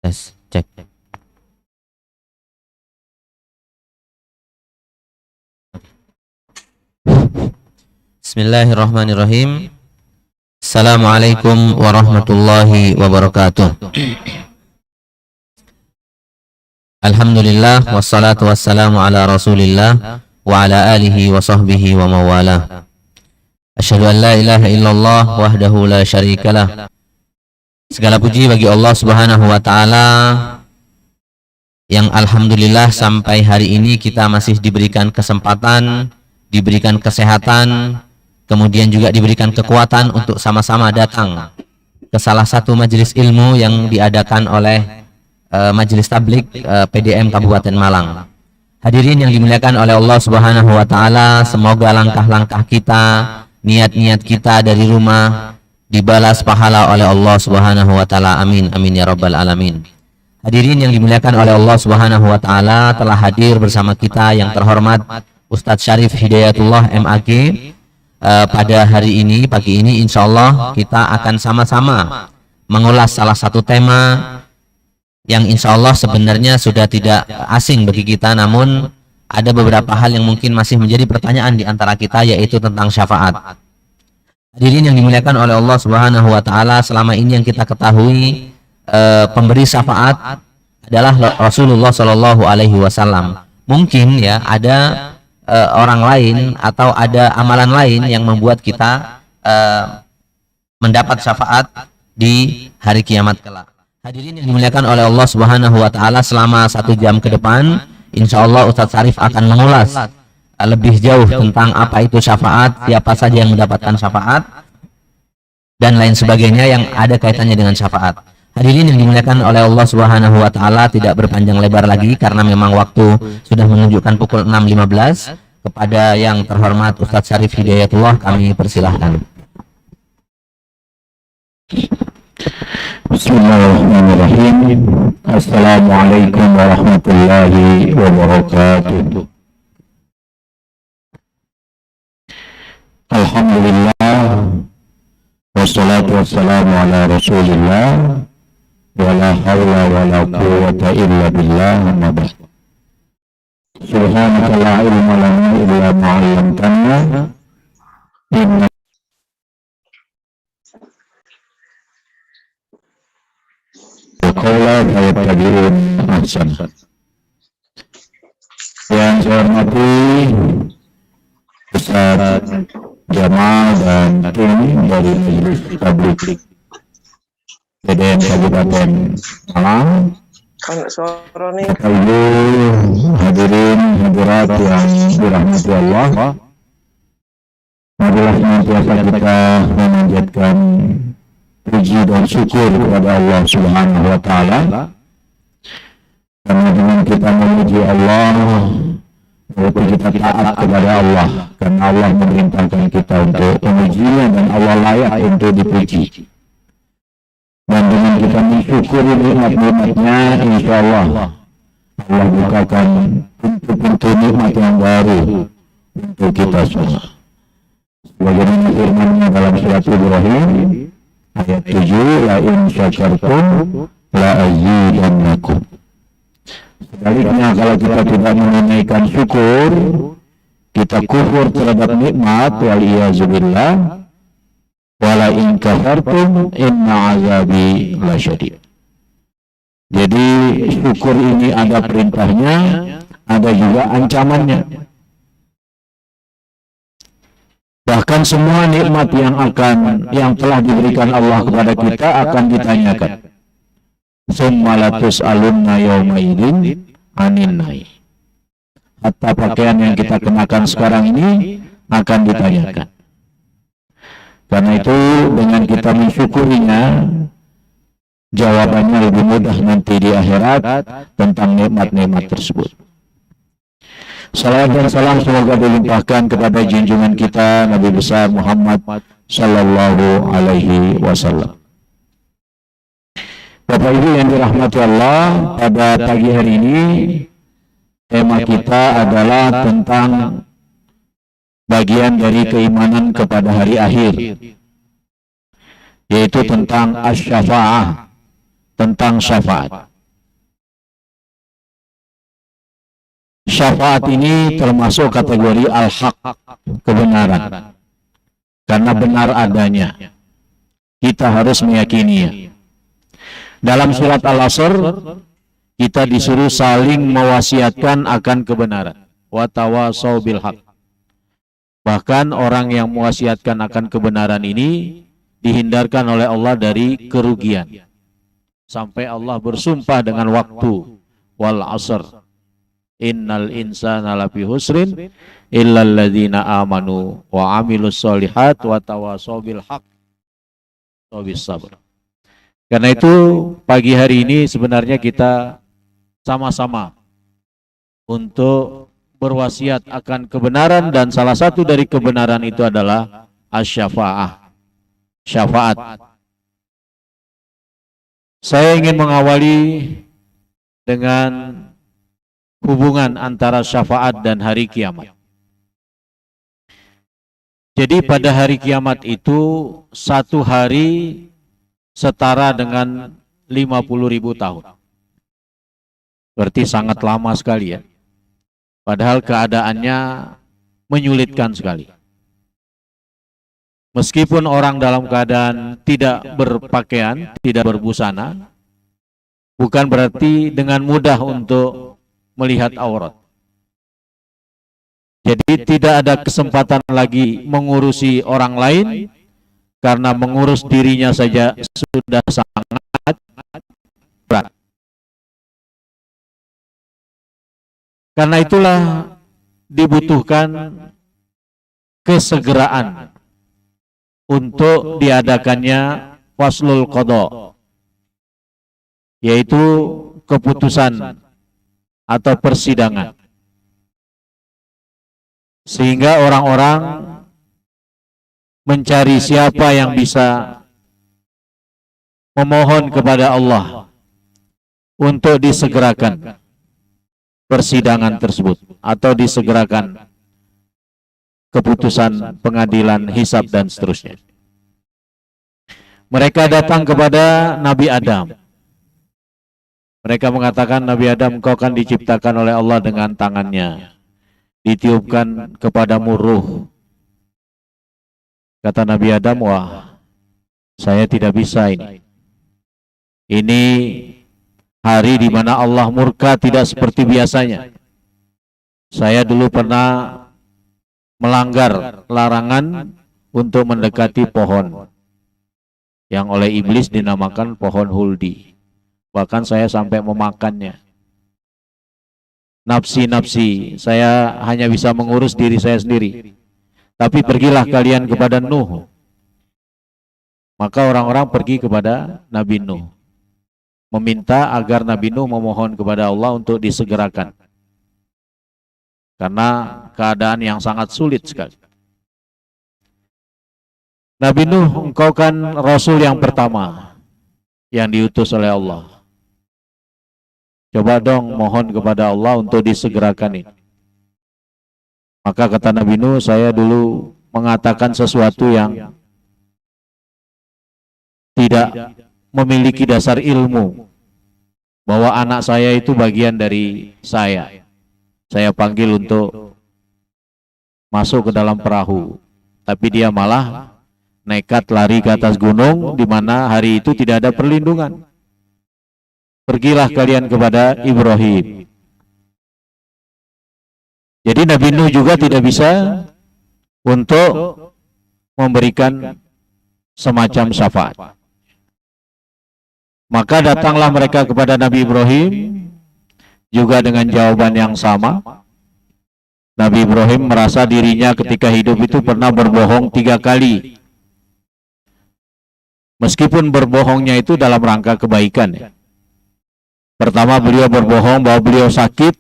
Tes, cek. Bismillahirrahmanirrahim. Assalamualaikum warahmatullahi wabarakatuh. Alhamdulillah wassalatu wassalamu ala Rasulillah wa ala alihi wa sahbihi wa mawalah. Asyhadu an la ilaha illallah wahdahu la syarikalah. Segala puji bagi Allah Subhanahu wa taala yang alhamdulillah sampai hari ini kita masih diberikan kesempatan, diberikan kesehatan, kemudian juga diberikan kekuatan untuk sama-sama datang ke salah satu majelis ilmu yang diadakan oleh Majelis Tablik PDM Kabupaten Malang. Hadirin yang dimuliakan oleh Allah Subhanahu wa taala, semoga langkah-langkah kita, niat-niat kita dari rumah dibalas pahala oleh Allah Subhanahu wa taala. Amin amin ya rabbal alamin. Hadirin yang dimuliakan oleh Allah Subhanahu wa taala, telah hadir bersama kita yang terhormat Ustadz Syarif Hidayatullah MAG. Pada hari ini, pagi ini insyaallah kita akan sama-sama mengulas salah satu tema yang insyaallah sebenarnya sudah tidak asing bagi kita, namun ada beberapa hal yang mungkin masih menjadi pertanyaan di antara kita, yaitu tentang syafaat. Hadirin yang dimuliakan oleh Allah Subhanahu wa taala, selama ini yang kita ketahui pemberi syafaat adalah Rasulullah Shallallahu alaihi wasallam. Mungkin ya ada orang lain atau ada amalan lain yang membuat kita mendapat syafaat di hari kiamat kelak. Hadirin yang dimuliakan oleh Allah Subhanahu wa taala, selama 1 jam ke depan insyaallah Ustadz Syarif akan mengulas lebih jauh tentang apa itu syafaat, siapa saja yang mendapatkan syafaat, dan lain sebagainya yang ada kaitannya dengan syafaat. Hadirin yang dimuliakan oleh Allah Subhanahu wa taala, tidak berpanjang lebar lagi karena memang waktu sudah menunjukkan pukul 6.15. Kepada yang terhormat Ustadz Syarif Hidayatullah kami persilahkan. Bismillahirrahmanirrahim. Assalamualaikum warahmatullahi wabarakatuh. Alhamdulillah, wassalatu wassalamu ala Rasulillah, wala hawla wala quwwata illa billah, amma ba'd. Subhanaka la ilma lana illa ma 'allamtana innaka qawla fayattabi'un ahsan. Yang saya hormati Ustaz Jamal dan tim dari Majelis Tablik PDM Kabupaten Malang, Bapak Ibu hadirin hadirat yang dirahmati Allah, marilah senantiasa kita memanjatkan puji dan syukur kepada Allah Subhanahu wa taala, karena dengan kita memuji Allah berarti kita taat kepada Allah, karena Allah memerintahkan kita untuk memujinya dan Allah layak untuk dipuji. Dan dengan kita mensyukuri nikmat-nikmatnya, insyaallah Allah bukakan pintu-pintu nikmat yang baru untuk kita semua. Sebagaimana firman-Nya dalam surat Ibrahim ayat 7, la in syakartum la azidannakum. Sebaliknya, kalau kita tidak menunaikan syukur, kita kufur terhadap nikmat, waliyazubillah, wala in kafartum inna azabi lasyadid. Jadi syukur ini ada perintahnya, ada juga ancamannya. Bahkan semua nikmat yang telah diberikan Allah kepada kita akan ditanyakan. Summa latus'alunna yawma idzin 'anil naim. Hatta pakaian yang kita kenakan sekarang ini akan ditanyakan. Karena itu dengan kita mensyukurinya, jawabannya lebih mudah nanti di akhirat tentang nikmat-nikmat tersebut. Salawat dan salam semoga dilimpahkan kepada junjungan kita Nabi besar Muhammad sallallahu alaihi wasallam. Bapak Ibu yang dirahmati Allah, pada pagi hari ini tema kita adalah tentang bagian dari keimanan kepada hari akhir, yaitu tentang asy-syafa'ah, tentang syafaat. Syafaat ini termasuk kategori al-haq, kebenaran. Karena benar adanya. Kita harus meyakininya. Dalam surat Al-Asr, kita disuruh saling mewasiatkan akan kebenaran. Wa tawasau bil haq. Bahkan orang yang mewasiatkan akan kebenaran ini dihindarkan oleh Allah dari kerugian. Sampai Allah bersumpah dengan waktu. Wal asr. Innal insana lafi husrin illal ladzina amanu wa amilus solihat wa tawasau bil haq wa bis sabr. Karena itu pagi hari ini sebenarnya kita sama-sama untuk berwasiat akan kebenaran, dan salah satu dari kebenaran itu adalah asy-syafa'ah, syafaat. Saya ingin mengawali dengan hubungan antara syafaat dan hari kiamat. Jadi pada hari kiamat itu satu hari setara dengan 50.000 tahun. Berarti sangat lama sekali ya. Padahal keadaannya menyulitkan sekali. Meskipun orang dalam keadaan tidak berpakaian, tidak berbusana, bukan berarti dengan mudah untuk melihat aurat. Jadi tidak ada kesempatan lagi mengurusi orang lain, karena mengurus dirinya saja sudah sangat berat. Karena itulah dibutuhkan kesegeraan untuk diadakannya faslul qada, yaitu keputusan atau persidangan, sehingga orang-orang mencari siapa yang bisa memohon kepada Allah untuk disegerakan persidangan tersebut atau disegerakan keputusan pengadilan hisab dan seterusnya. Mereka datang kepada Nabi Adam. Mereka mengatakan, Nabi Adam, engkau kan diciptakan oleh Allah dengan tangannya. Ditiupkan kepadamu ruh. Kata Nabi Adam, wah, saya tidak bisa ini. Ini hari di mana Allah murka tidak seperti biasanya. Saya dulu pernah melanggar larangan untuk mendekati pohon yang oleh iblis dinamakan pohon huldi. Bahkan saya sampai memakannya. Nafsi-nafsi, saya hanya bisa mengurus diri saya sendiri. Tapi pergilah kalian kepada Nuh. Maka orang-orang pergi kepada Nabi Nuh, meminta agar Nabi Nuh memohon kepada Allah untuk disegerakan. Karena keadaan yang sangat sulit sekali. Nabi Nuh, engkau kan Rasul yang pertama yang diutus oleh Allah. Coba dong mohon kepada Allah untuk disegerakan ini. Maka kata Nabi Nuh, saya dulu mengatakan sesuatu yang tidak memiliki dasar ilmu, bahwa anak saya itu bagian dari saya. Saya panggil untuk masuk ke dalam perahu, tapi dia malah nekat lari ke atas gunung, di mana hari itu tidak ada perlindungan. Pergilah kalian kepada Ibrahim. Jadi Nabi Nuh juga tidak bisa untuk memberikan semacam syafaat. Maka datanglah mereka kepada Nabi Ibrahim juga dengan jawaban yang sama. Nabi Ibrahim merasa dirinya ketika hidup itu pernah berbohong 3 kali. Meskipun berbohongnya itu dalam rangka kebaikan ya. Pertama, beliau berbohong bahwa beliau sakit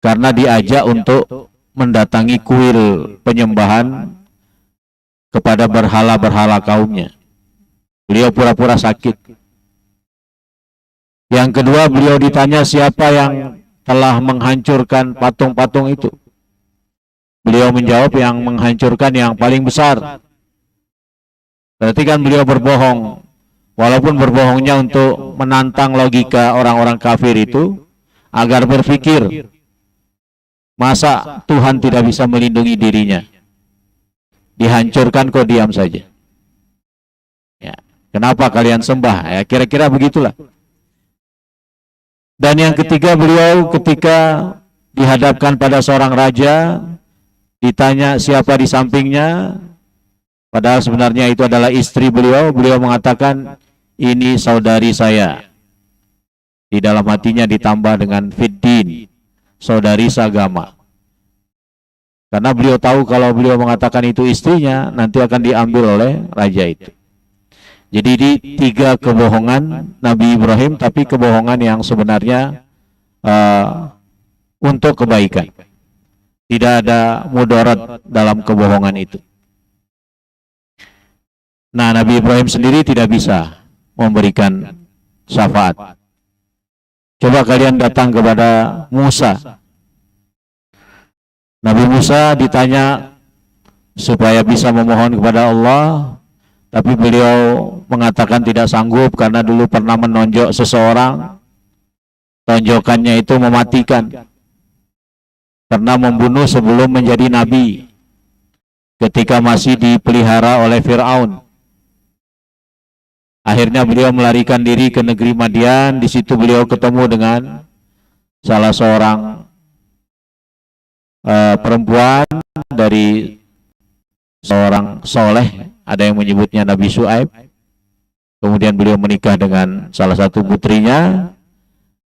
karena diajak untuk mendatangi kuil penyembahan kepada berhala-berhala kaumnya. Beliau pura-pura sakit. Yang kedua, beliau ditanya siapa yang telah menghancurkan patung-patung itu. Beliau menjawab, yang menghancurkan yang paling besar. Berarti kan beliau berbohong. Walaupun berbohongnya untuk menantang logika orang-orang kafir itu agar berpikir Masa Tuhan tidak bisa melindungi dirinya? Dihancurkan kok diam saja. Ya, kenapa kalian sembah? Ya, kira-kira begitulah. Dan yang ketiga, beliau ketika dihadapkan pada seorang raja, ditanya siapa di sampingnya, padahal sebenarnya itu adalah istri beliau. Beliau mengatakan, ini saudari saya. Di dalam hatinya ditambah dengan fiddin, saudari seagama. Karena beliau tahu kalau beliau mengatakan itu istrinya, nanti akan diambil oleh raja itu. Jadi di tiga kebohongan Nabi Ibrahim, tapi kebohongan yang sebenarnya untuk kebaikan. Tidak ada mudarat dalam kebohongan itu. Nah, Nabi Ibrahim sendiri tidak bisa memberikan syafaat. Coba kalian datang kepada Musa. Nabi Musa ditanya supaya bisa memohon kepada Allah, tapi beliau mengatakan tidak sanggup karena dulu pernah menonjok seseorang. Tonjokannya itu mematikan. Karena membunuh sebelum menjadi nabi. Ketika masih dipelihara oleh Fir'aun. Akhirnya beliau melarikan diri ke negeri Madian. Di situ beliau ketemu dengan salah seorang perempuan dari seorang soleh. Ada yang menyebutnya Nabi Syuaib. Kemudian beliau menikah dengan salah satu putrinya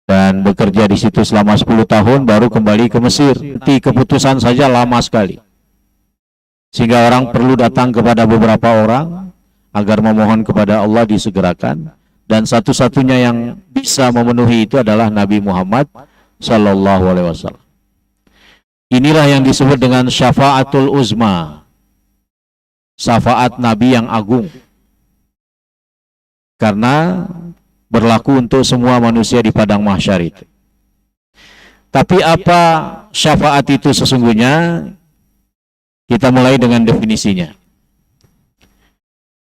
dan bekerja di situ selama 10 tahun, baru kembali ke Mesir. Keputusan saja lama sekali. Sehingga orang perlu datang kepada beberapa orang agar memohon kepada Allah disegerakan, dan satu-satunya yang bisa memenuhi itu adalah Nabi Muhammad sallallahu alaihi wasallam. Inilah yang disebut dengan syafaatul uzma. Syafaat Nabi yang agung. Karena berlaku untuk semua manusia di padang mahsyar itu. Tapi apa syafaat itu sesungguhnya? Kita mulai dengan definisinya.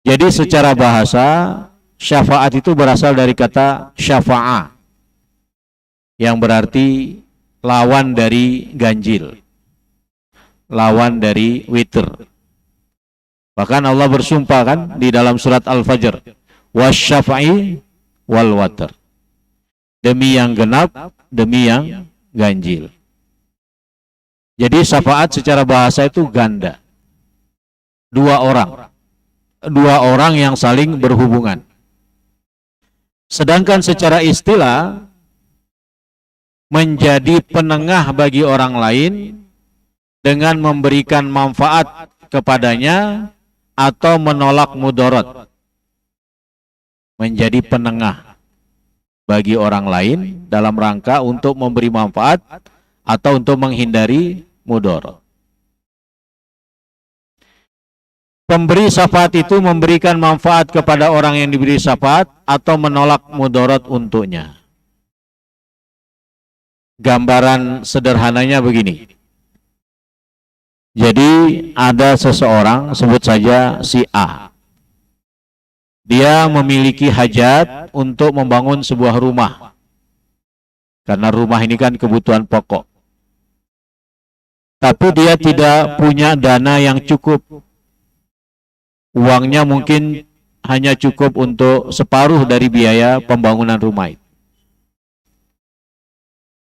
Jadi secara bahasa, syafaat itu berasal dari kata syafa'a, yang berarti lawan dari ganjil, lawan dari witr. Bahkan Allah bersumpah kan di dalam surat Al-Fajr, wasyafa'i wal watr. Demi yang genap, demi yang ganjil. Jadi syafaat secara bahasa itu ganda. Dua orang yang saling berhubungan. Sedangkan secara istilah, menjadi penengah bagi orang lain dengan memberikan manfaat kepadanya atau menolak mudarat. Menjadi penengah bagi orang lain dalam rangka untuk memberi manfaat atau untuk menghindari mudarat. Pemberi syafaat itu memberikan manfaat kepada orang yang diberi syafaat atau menolak mudarat untuknya. Gambaran sederhananya begini. Jadi ada seseorang, sebut saja si A. Dia memiliki hajat untuk membangun sebuah rumah. Karena rumah ini kan kebutuhan pokok. Tapi dia tidak punya dana yang cukup. Uangnya mungkin hanya cukup untuk separuh dari biaya pembangunan rumah itu.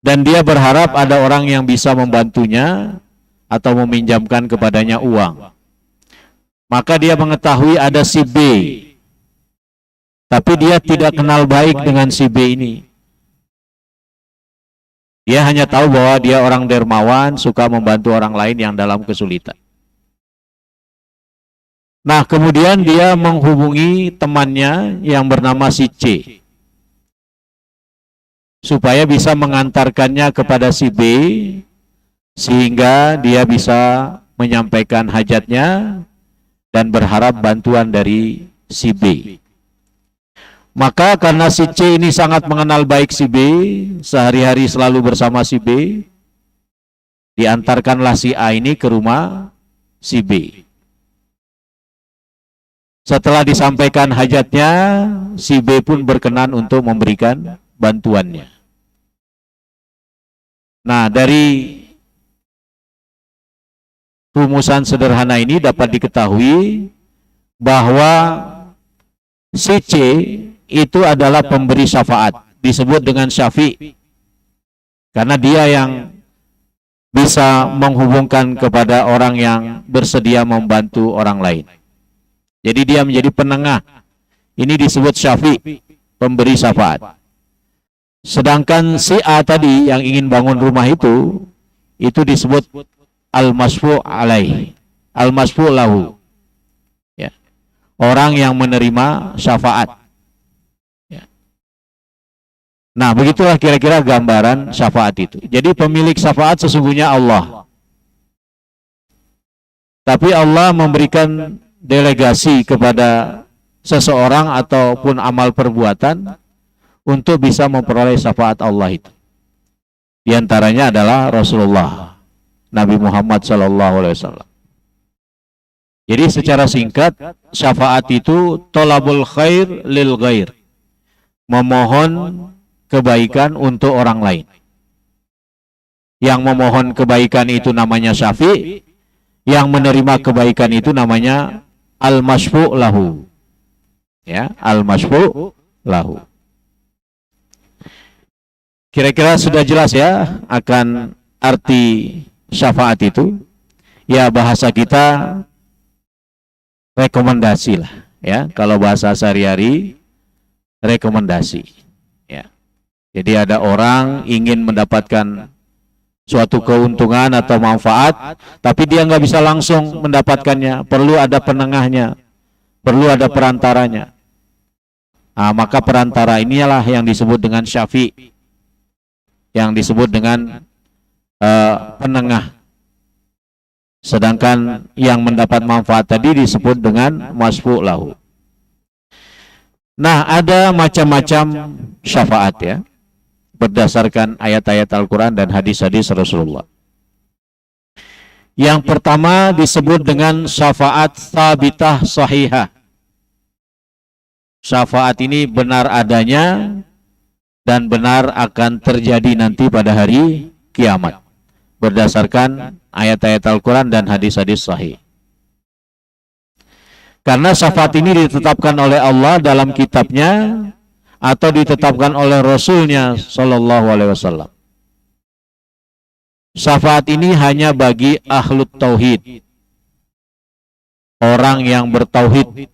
Dan dia berharap ada orang yang bisa membantunya atau meminjamkan kepadanya uang. Maka dia mengetahui ada si B. Tapi dia tidak kenal baik dengan si B ini. Dia hanya tahu bahwa dia orang dermawan, suka membantu orang lain yang dalam kesulitan. Nah, kemudian dia menghubungi temannya yang bernama si C. Supaya bisa mengantarkannya kepada si B, sehingga dia bisa menyampaikan hajatnya dan berharap bantuan dari si B. Maka karena si C ini sangat mengenal baik si B, sehari-hari selalu bersama si B, diantarkanlah si A ini ke rumah si B. Setelah disampaikan hajatnya, si B pun berkenan untuk memberikan bantuannya. Nah, dari rumusan sederhana ini dapat diketahui bahwa si C itu adalah pemberi syafaat, disebut dengan syafi, karena dia yang bisa menghubungkan kepada orang yang bersedia membantu orang lain. Jadi dia menjadi penengah. Ini disebut syafi, pemberi syafaat. Sedangkan si A tadi yang ingin bangun rumah itu disebut al-masfu' alaih, al-masfu' lahu. Ya. Orang yang menerima syafaat. Ya. Nah, begitulah kira-kira gambaran syafaat itu. Jadi pemilik syafaat sesungguhnya Allah. Tapi Allah memberikan delegasi kepada seseorang ataupun amal perbuatan untuk bisa memperoleh syafaat Allah itu. Di antaranya adalah Rasulullah Nabi Muhammad SAW. Jadi secara singkat, syafaat itu tolabul khair lil ghair, memohon kebaikan untuk orang lain. Yang memohon kebaikan itu namanya syafi', yang menerima kebaikan itu namanya al-masfu' lahu. Ya, al-masfu' lahu. Kira-kira sudah jelas ya akan arti syafaat itu. Ya, bahasa kita rekomendasi lah ya. Kalau bahasa sehari-hari rekomendasi. Ya. Jadi ada orang ingin mendapatkan suatu keuntungan atau manfaat, tapi dia nggak bisa langsung mendapatkannya. Perlu ada penengahnya, perlu ada perantaranya. Nah, maka perantara inilah yang disebut dengan syafi', yang disebut dengan penengah. Sedangkan yang mendapat manfaat tadi disebut dengan masfu' lahu. Nah, ada macam-macam syafaat ya, berdasarkan ayat-ayat Al-Quran dan hadis-hadis Rasulullah. Yang pertama disebut dengan syafaat thabitah sahihah. Syafaat ini benar adanya dan benar akan terjadi nanti pada hari kiamat, berdasarkan ayat-ayat Al-Quran dan hadis-hadis sahih. Karena syafaat ini ditetapkan oleh Allah dalam kitabnya atau ditetapkan oleh Rasulnya Sallallahu Alaihi Wasallam. Syafaat ini hanya bagi ahlut tauhid, orang yang bertauhid,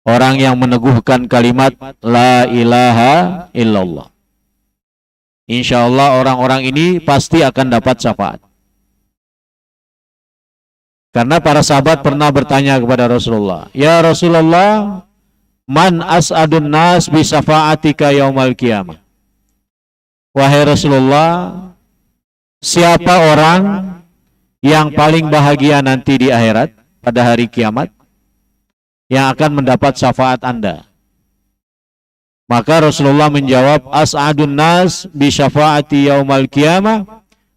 orang yang meneguhkan kalimat la ilaha illallah. Insya Allah orang-orang ini pasti akan dapat syafaat. Karena para sahabat pernah bertanya kepada Rasulullah, ya Rasulullah, man as'adun nas bi syafa'atika yaumal qiyamah. Wahai Rasulullah, siapa orang yang paling bahagia nanti di akhirat pada hari kiamat yang akan mendapat syafaat Anda? Maka Rasulullah menjawab, as'adun nas bi syafa'ati yaumal qiyamah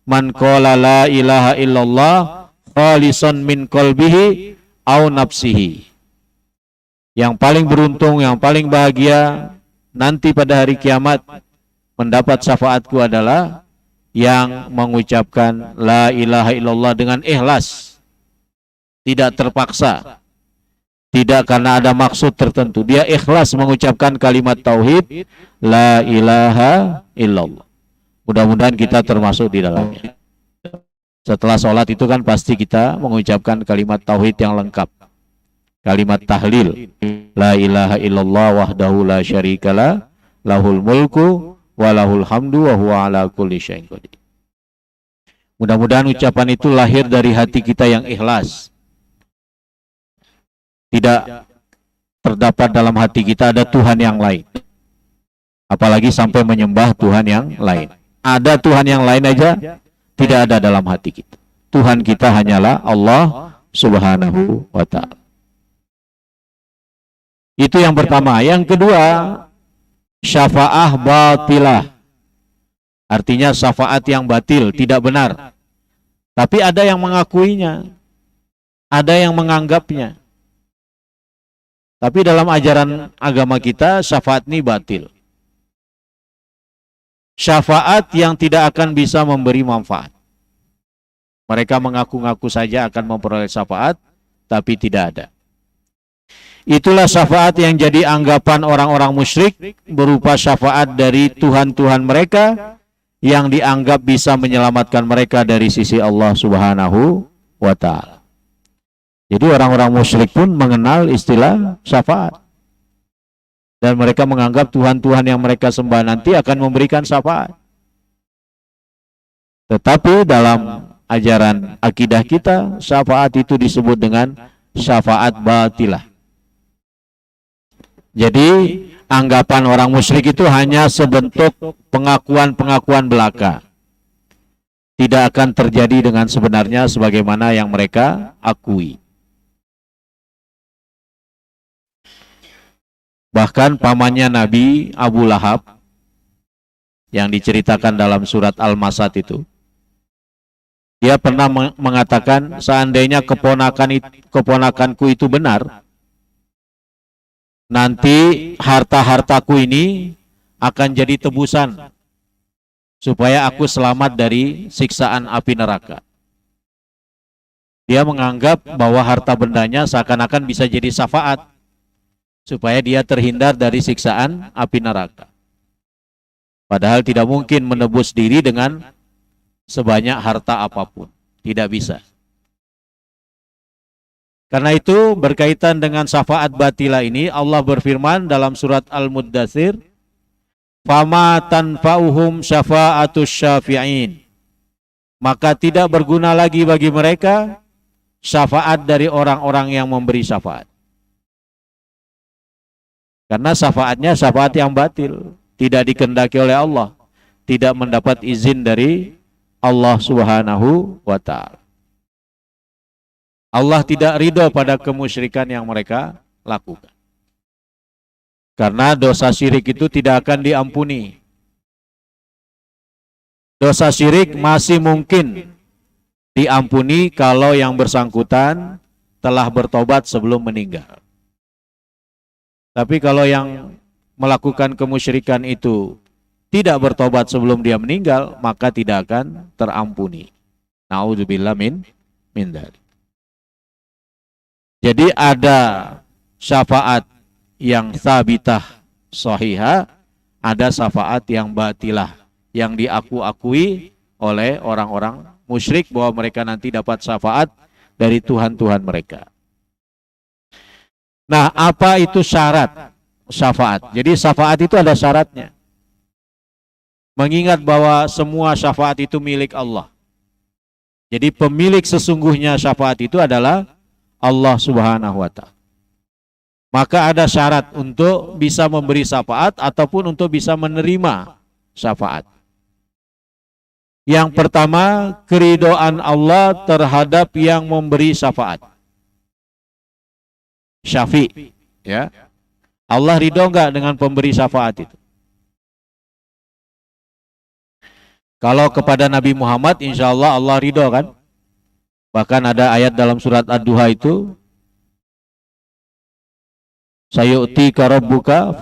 man qala la ilaha illallah khalisan min qalbihi au nafsihi. Yang paling beruntung, yang paling bahagia nanti pada hari kiamat mendapat syafaatku adalah yang mengucapkan la ilaha illallah dengan ikhlas, tidak terpaksa, tidak karena ada maksud tertentu. Dia ikhlas mengucapkan kalimat tauhid la ilaha illallah. Mudah-mudahan kita termasuk di dalamnya. Setelah sholat itu kan pasti kita mengucapkan kalimat tauhid yang lengkap. Kalimat tahlil, la ilaha illallah wahdahu la syarikalah, lahul mulku wa lahul hamdu wa huwa ala kulli syai'in qadir. Mudah-mudahan ucapan itu lahir dari hati kita yang ikhlas. Tidak terdapat dalam hati kita ada Tuhan yang lain. Apalagi sampai menyembah Tuhan yang lain. Ada Tuhan yang lain aja tidak ada dalam hati kita. Tuhan kita hanyalah Allah Subhanahu wa ta'ala. Itu yang pertama. Yang kedua, syafa'ah batilah. Artinya syafaat yang batil, tidak benar. Tapi ada yang mengakuinya, ada yang menganggapnya. Tapi dalam ajaran agama kita, syafaat ini batil. Syafaat yang tidak akan bisa memberi manfaat. Mereka mengaku-ngaku saja akan memperoleh syafaat, tapi tidak ada. Itulah syafaat yang jadi anggapan orang-orang musyrik, berupa syafaat dari Tuhan-Tuhan mereka yang dianggap bisa menyelamatkan mereka dari sisi Allah Subhanahu wa ta'ala. Jadi orang-orang musyrik pun mengenal istilah syafaat. Dan mereka menganggap Tuhan-Tuhan yang mereka sembah nanti akan memberikan syafaat. Tetapi dalam ajaran akidah kita, syafaat itu disebut dengan syafaat batilah. Jadi anggapan orang musyrik itu hanya sebentuk pengakuan-pengakuan belaka. Tidak akan terjadi dengan sebenarnya sebagaimana yang mereka akui. Bahkan pamannya Nabi Abu Lahab yang diceritakan dalam surat Al-Masad itu, dia pernah mengatakan, seandainya keponakanku itu benar, nanti harta-hartaku ini akan jadi tebusan supaya aku selamat dari siksaan api neraka. Dia menganggap bahwa harta bendanya seakan-akan bisa jadi syafaat supaya dia terhindar dari siksaan api neraka. Padahal tidak mungkin menebus diri dengan sebanyak harta apapun. Tidak bisa. Karena itu berkaitan dengan syafaat batilah ini, Allah berfirman dalam surat Al-Muddatsir, "Fama tanfa'uhum syafa'atus syafi'in." Maka tidak berguna lagi bagi mereka syafaat dari orang-orang yang memberi syafaat. Karena syafaatnya syafaat yang batil, tidak dikehendaki oleh Allah, tidak mendapat izin dari Allah Subhanahu wa ta'ala. Allah tidak ridho pada kemusyrikan yang mereka lakukan. Karena dosa syirik itu tidak akan diampuni. Dosa syirik masih mungkin diampuni kalau yang bersangkutan telah bertobat sebelum meninggal. Tapi kalau yang melakukan kemusyrikan itu tidak bertobat sebelum dia meninggal, maka tidak akan terampuni. Na'udzubillah min dzalik. Jadi ada syafaat yang sabitah sahihah, ada syafaat yang batilah, yang diaku-akui oleh orang-orang musyrik bahwa mereka nanti dapat syafaat dari Tuhan-Tuhan mereka. Nah, apa itu syarat syafaat? Jadi syafaat itu ada syaratnya. Mengingat bahwa semua syafaat itu milik Allah. Jadi pemilik sesungguhnya syafaat itu adalah Allah Subhanahu wa ta'ala. Maka ada syarat untuk bisa memberi syafaat ataupun untuk bisa menerima syafaat. Yang pertama, keridhaan Allah terhadap yang memberi syafaat. Syafi', ya. Allah ridho enggak dengan pemberi syafaat itu? Kalau kepada Nabi Muhammad, insya Allah Allah ridho kan? Bahkan ada ayat dalam surat Ad-Duha itu, sayu'tika rabbuka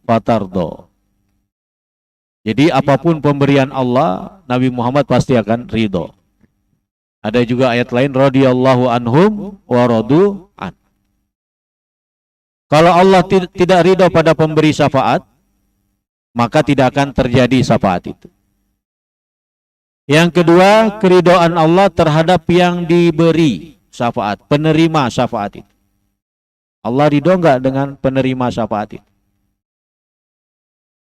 fatardo. Jadi apapun pemberian Allah, Nabi Muhammad pasti akan ridho. Ada juga ayat lain, radhiyallahu anhum wa radu an. Kalau Allah tidak ridho pada pemberi syafaat, maka tidak akan terjadi syafaat itu. Yang kedua, keridhaan Allah terhadap yang diberi syafaat, penerima syafaat itu. Allah ridho enggak dengan penerima syafaat itu?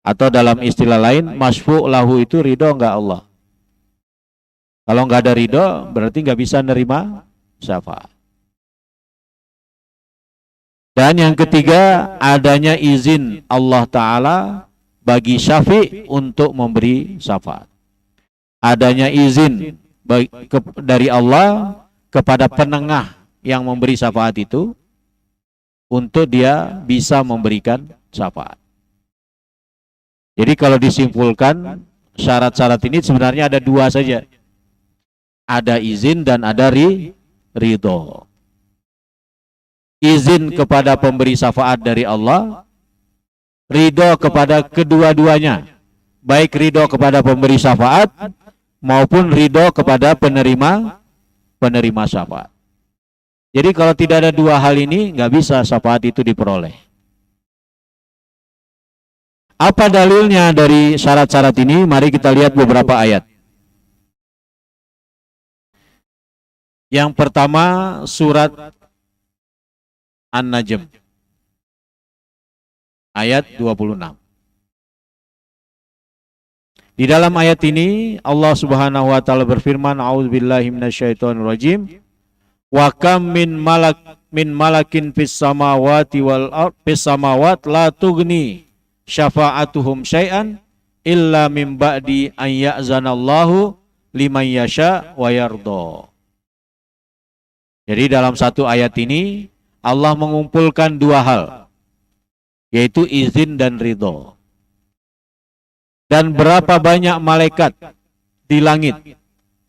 Atau dalam istilah lain, masfu' lahu itu ridho enggak Allah? Kalau enggak ada ridho, berarti enggak bisa nerima syafaat. Dan yang ketiga, adanya izin Allah Ta'ala bagi syafi' untuk memberi syafaat. Adanya izin dari Allah kepada penengah yang memberi syafaat itu untuk dia bisa memberikan syafaat. Jadi kalau disimpulkan, syarat-syarat ini sebenarnya ada dua saja. Ada izin dan ada ridho. Izin kepada pemberi syafaat dari Allah, ridho kepada kedua-duanya, baik ridho kepada pemberi syafaat maupun ridho kepada penerima syafaat. Jadi kalau tidak ada dua hal ini, nggak bisa syafaat itu diperoleh. Apa dalilnya dari syarat-syarat ini? Mari kita lihat beberapa ayat. Yang pertama, surat An-Najm ayat 26. Di dalam ayat ini Allah Subhanahu wa taala berfirman, a'udzubillahi minasyaitonirrajim. Wa kam min malakin fis samawati wal fis samawat la tughni syafa'atuhum syai'an illa min ba'di an ya'zanallahu liman yasha wa yarda. Jadi dalam satu ayat ini Allah mengumpulkan dua hal, yaitu izin dan ridho. Dan berapa banyak malaikat di langit,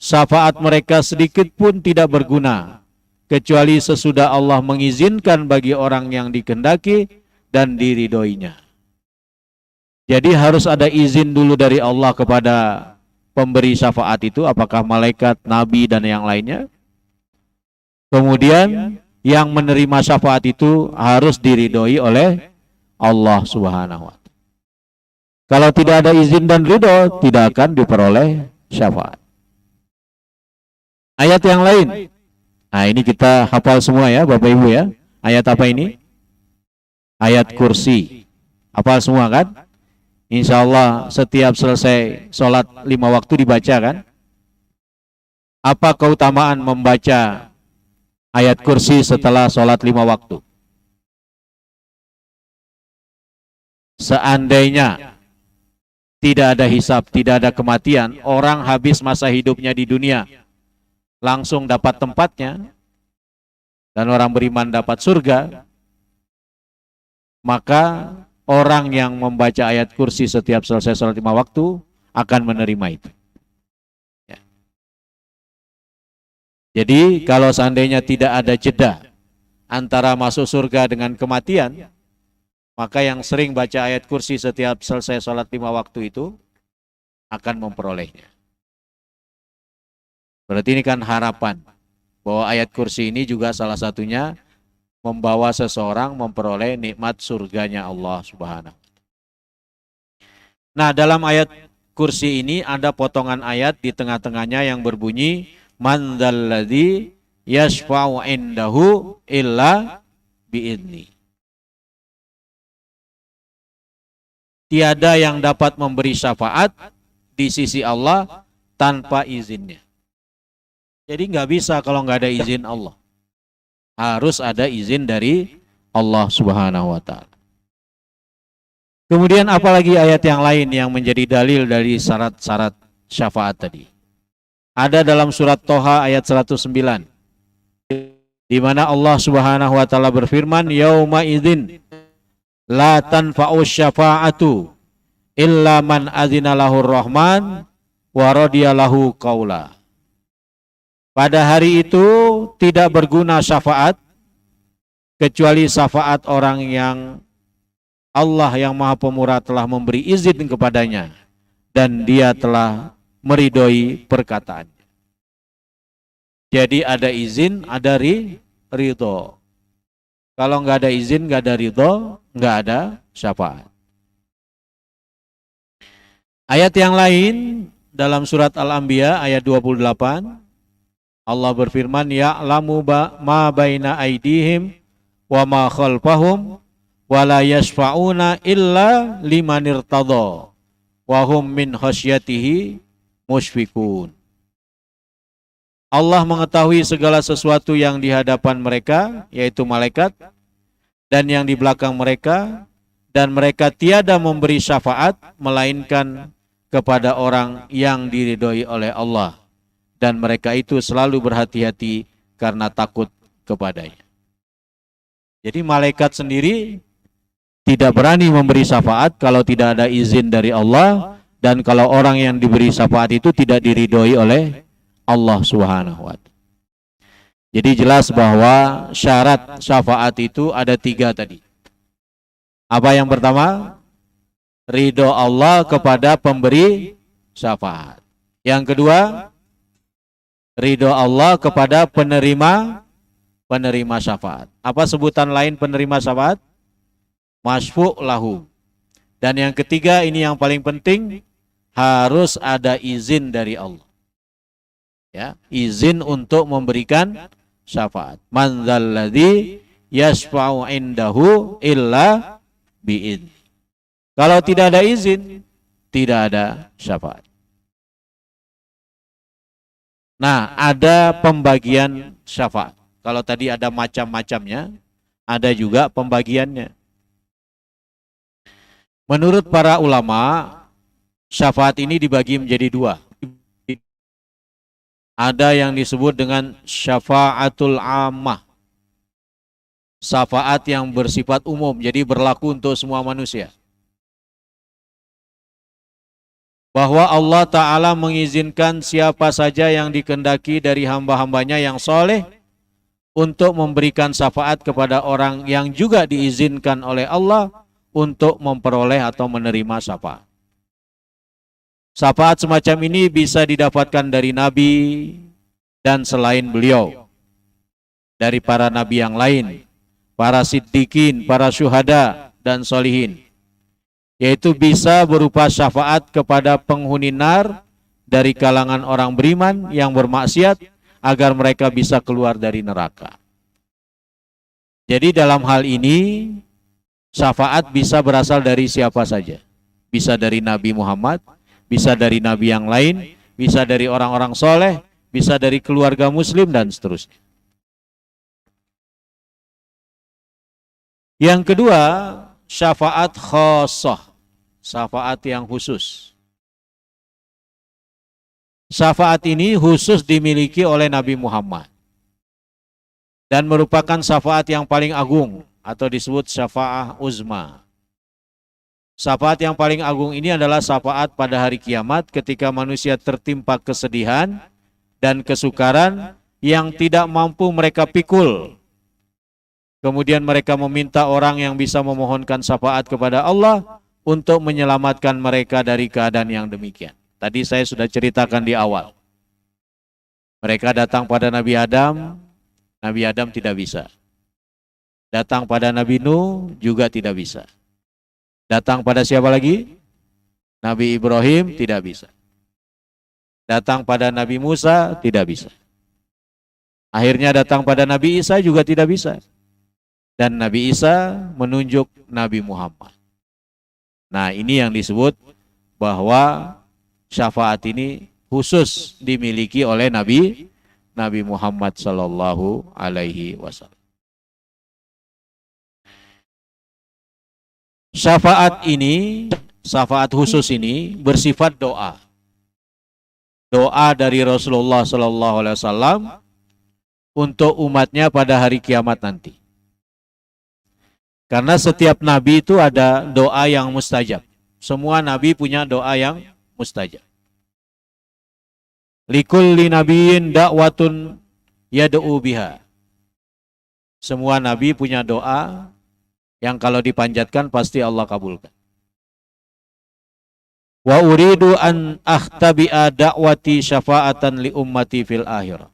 syafaat mereka sedikit pun tidak berguna, kecuali sesudah Allah mengizinkan bagi orang yang dikehendaki dan diridhoinya. Jadi harus ada izin dulu dari Allah kepada pemberi syafaat itu, apakah malaikat, nabi, dan yang lainnya. Kemudian yang menerima syafaat itu harus diridhoi oleh Allah Subhanahu wa ta'ala. Kalau tidak ada izin dan ridho, tidak akan diperoleh syafaat. Ayat yang lain. Nah, ini kita hafal semua ya, Bapak Ibu ya. Ayat apa ini? Ayat kursi. Hafal semua kan? Insya Allah setiap selesai sholat 5 waktu dibaca kan? Apa keutamaan membaca ayat kursi setelah sholat 5 waktu? Seandainya tidak ada hisab, tidak ada kematian, orang habis masa hidupnya di dunia langsung dapat tempatnya, dan orang beriman dapat surga, maka orang yang membaca ayat kursi setiap selesai sholat 5 waktu akan menerima itu. Ya. Jadi kalau seandainya tidak ada jeda antara masuk surga dengan kematian, maka yang sering baca ayat kursi setiap selesai sholat 5 waktu itu akan memperolehnya. Berarti ini kan harapan bahwa ayat kursi ini juga salah satunya membawa seseorang memperoleh nikmat surganya Allah Subhanahu. Nah, dalam ayat kursi ini ada potongan ayat di tengah-tengahnya yang berbunyi, man dzalladzi yashfa'u indahu illa bi'izni. Tiada yang dapat memberi syafaat di sisi Allah tanpa izinnya. Jadi nggak bisa kalau nggak ada izin Allah. Harus ada izin dari Allah Subhanahu wa ta'ala. Kemudian apalagi ayat yang lain yang menjadi dalil dari syarat-syarat syafaat tadi? Ada dalam surat Toha ayat 109. Di mana Allah Subhanahu wa ta'ala berfirman, yauma idzin la tanfa'u syafa'atu illa man adzina lahur rahman wa radiya lahu qaula. Pada hari itu tidak berguna syafaat kecuali syafaat orang yang Allah yang Maha Pemurah telah memberi izin kepadanya dan dia telah meridhoi perkataannya. Jadi ada izin, ada ridho. Kalau nggak ada izin, nggak ada ridho, nggak ada syafaat. Ayat yang lain dalam surat Al-Anbiya ayat 28, Allah berfirman, ya'lamu ma baina aydihim wa ma khalfahum wa la yashfa'una illa liman irtadha wa hum min khasyatihi musyfiqun. Allah mengetahui segala sesuatu yang di hadapan mereka, yaitu malaikat, dan yang di belakang mereka, dan mereka tiada memberi syafaat melainkan kepada orang yang diridhoi oleh Allah, dan mereka itu selalu berhati-hati karena takut kepadanya. Jadi malaikat sendiri tidak berani memberi syafaat kalau tidak ada izin dari Allah, dan kalau orang yang diberi syafaat itu tidak diridhoi oleh Allah Subhanahu wa ta'ala. Jadi jelas bahwa syarat syafaat itu ada 3 tadi. Apa yang pertama? Ridho Allah kepada pemberi syafaat. Yang kedua, ridho Allah kepada penerima syafaat. Apa sebutan lain penerima syafaat? Masfu' lahu. Dan yang ketiga, ini yang paling penting, harus ada izin dari Allah. Ya, izin untuk memberikan syafaat. Man dzalladzi yashfa'u indahu illa bi'idz. Kalau tidak ada izin, tidak ada syafaat. Nah, ada pembagian syafaat. Kalau tadi ada macam-macamnya, ada juga pembagiannya. Menurut para ulama, syafaat ini dibagi menjadi dua. Ada yang disebut dengan syafaatul ammah. Syafaat yang bersifat umum, jadi berlaku untuk semua manusia. Bahwa Allah Ta'ala mengizinkan siapa saja yang dikehendaki dari hamba-hambanya yang soleh untuk memberikan syafaat kepada orang yang juga diizinkan oleh Allah untuk memperoleh atau menerima syafaat. Syafaat semacam ini bisa didapatkan dari Nabi dan selain beliau, dari para Nabi yang lain, para siddiqin, para syuhada, dan solihin. Yaitu bisa berupa syafaat kepada penghuni nar dari kalangan orang beriman yang bermaksiat agar mereka bisa keluar dari neraka. Jadi dalam hal ini syafaat bisa berasal dari siapa saja. Bisa dari Nabi Muhammad, bisa dari Nabi yang lain, bisa dari orang-orang soleh, bisa dari keluarga muslim dan seterusnya. Yang kedua, syafaat khosoh. Syafaat yang khusus. Syafaat ini khusus dimiliki oleh Nabi Muhammad. Dan merupakan syafaat yang paling agung atau disebut syafa'ah uzma. Syafaat yang paling agung ini adalah syafaat pada hari kiamat ketika manusia tertimpa kesedihan dan kesukaran yang tidak mampu mereka pikul. Kemudian mereka meminta orang yang bisa memohonkan syafaat kepada Allah untuk menyelamatkan mereka dari keadaan yang demikian. Tadi saya sudah ceritakan di awal. Mereka datang pada Nabi Adam tidak bisa. Datang pada Nabi Nuh juga tidak bisa. Datang pada siapa lagi? Nabi Ibrahim tidak bisa. Datang pada Nabi Musa tidak bisa. Akhirnya datang pada Nabi Isa juga tidak bisa. Dan Nabi Isa menunjuk Nabi Muhammad. Nah, ini yang disebut bahwa syafaat ini khusus dimiliki oleh Nabi Muhammad sallallahu alaihi wasallam. Syafaat khusus ini bersifat doa. Doa dari Rasulullah sallallahu alaihi wasallam untuk umatnya pada hari kiamat nanti. Karena setiap nabi itu ada doa yang mustajab. Semua nabi punya doa yang mustajab. Likulli nabiyyin da'watun yad'u biha. Semua nabi punya doa yang kalau dipanjatkan pasti Allah kabulkan. Wa uridu an akhtabi'a da'wati syafa'atan li ummati fil akhirah.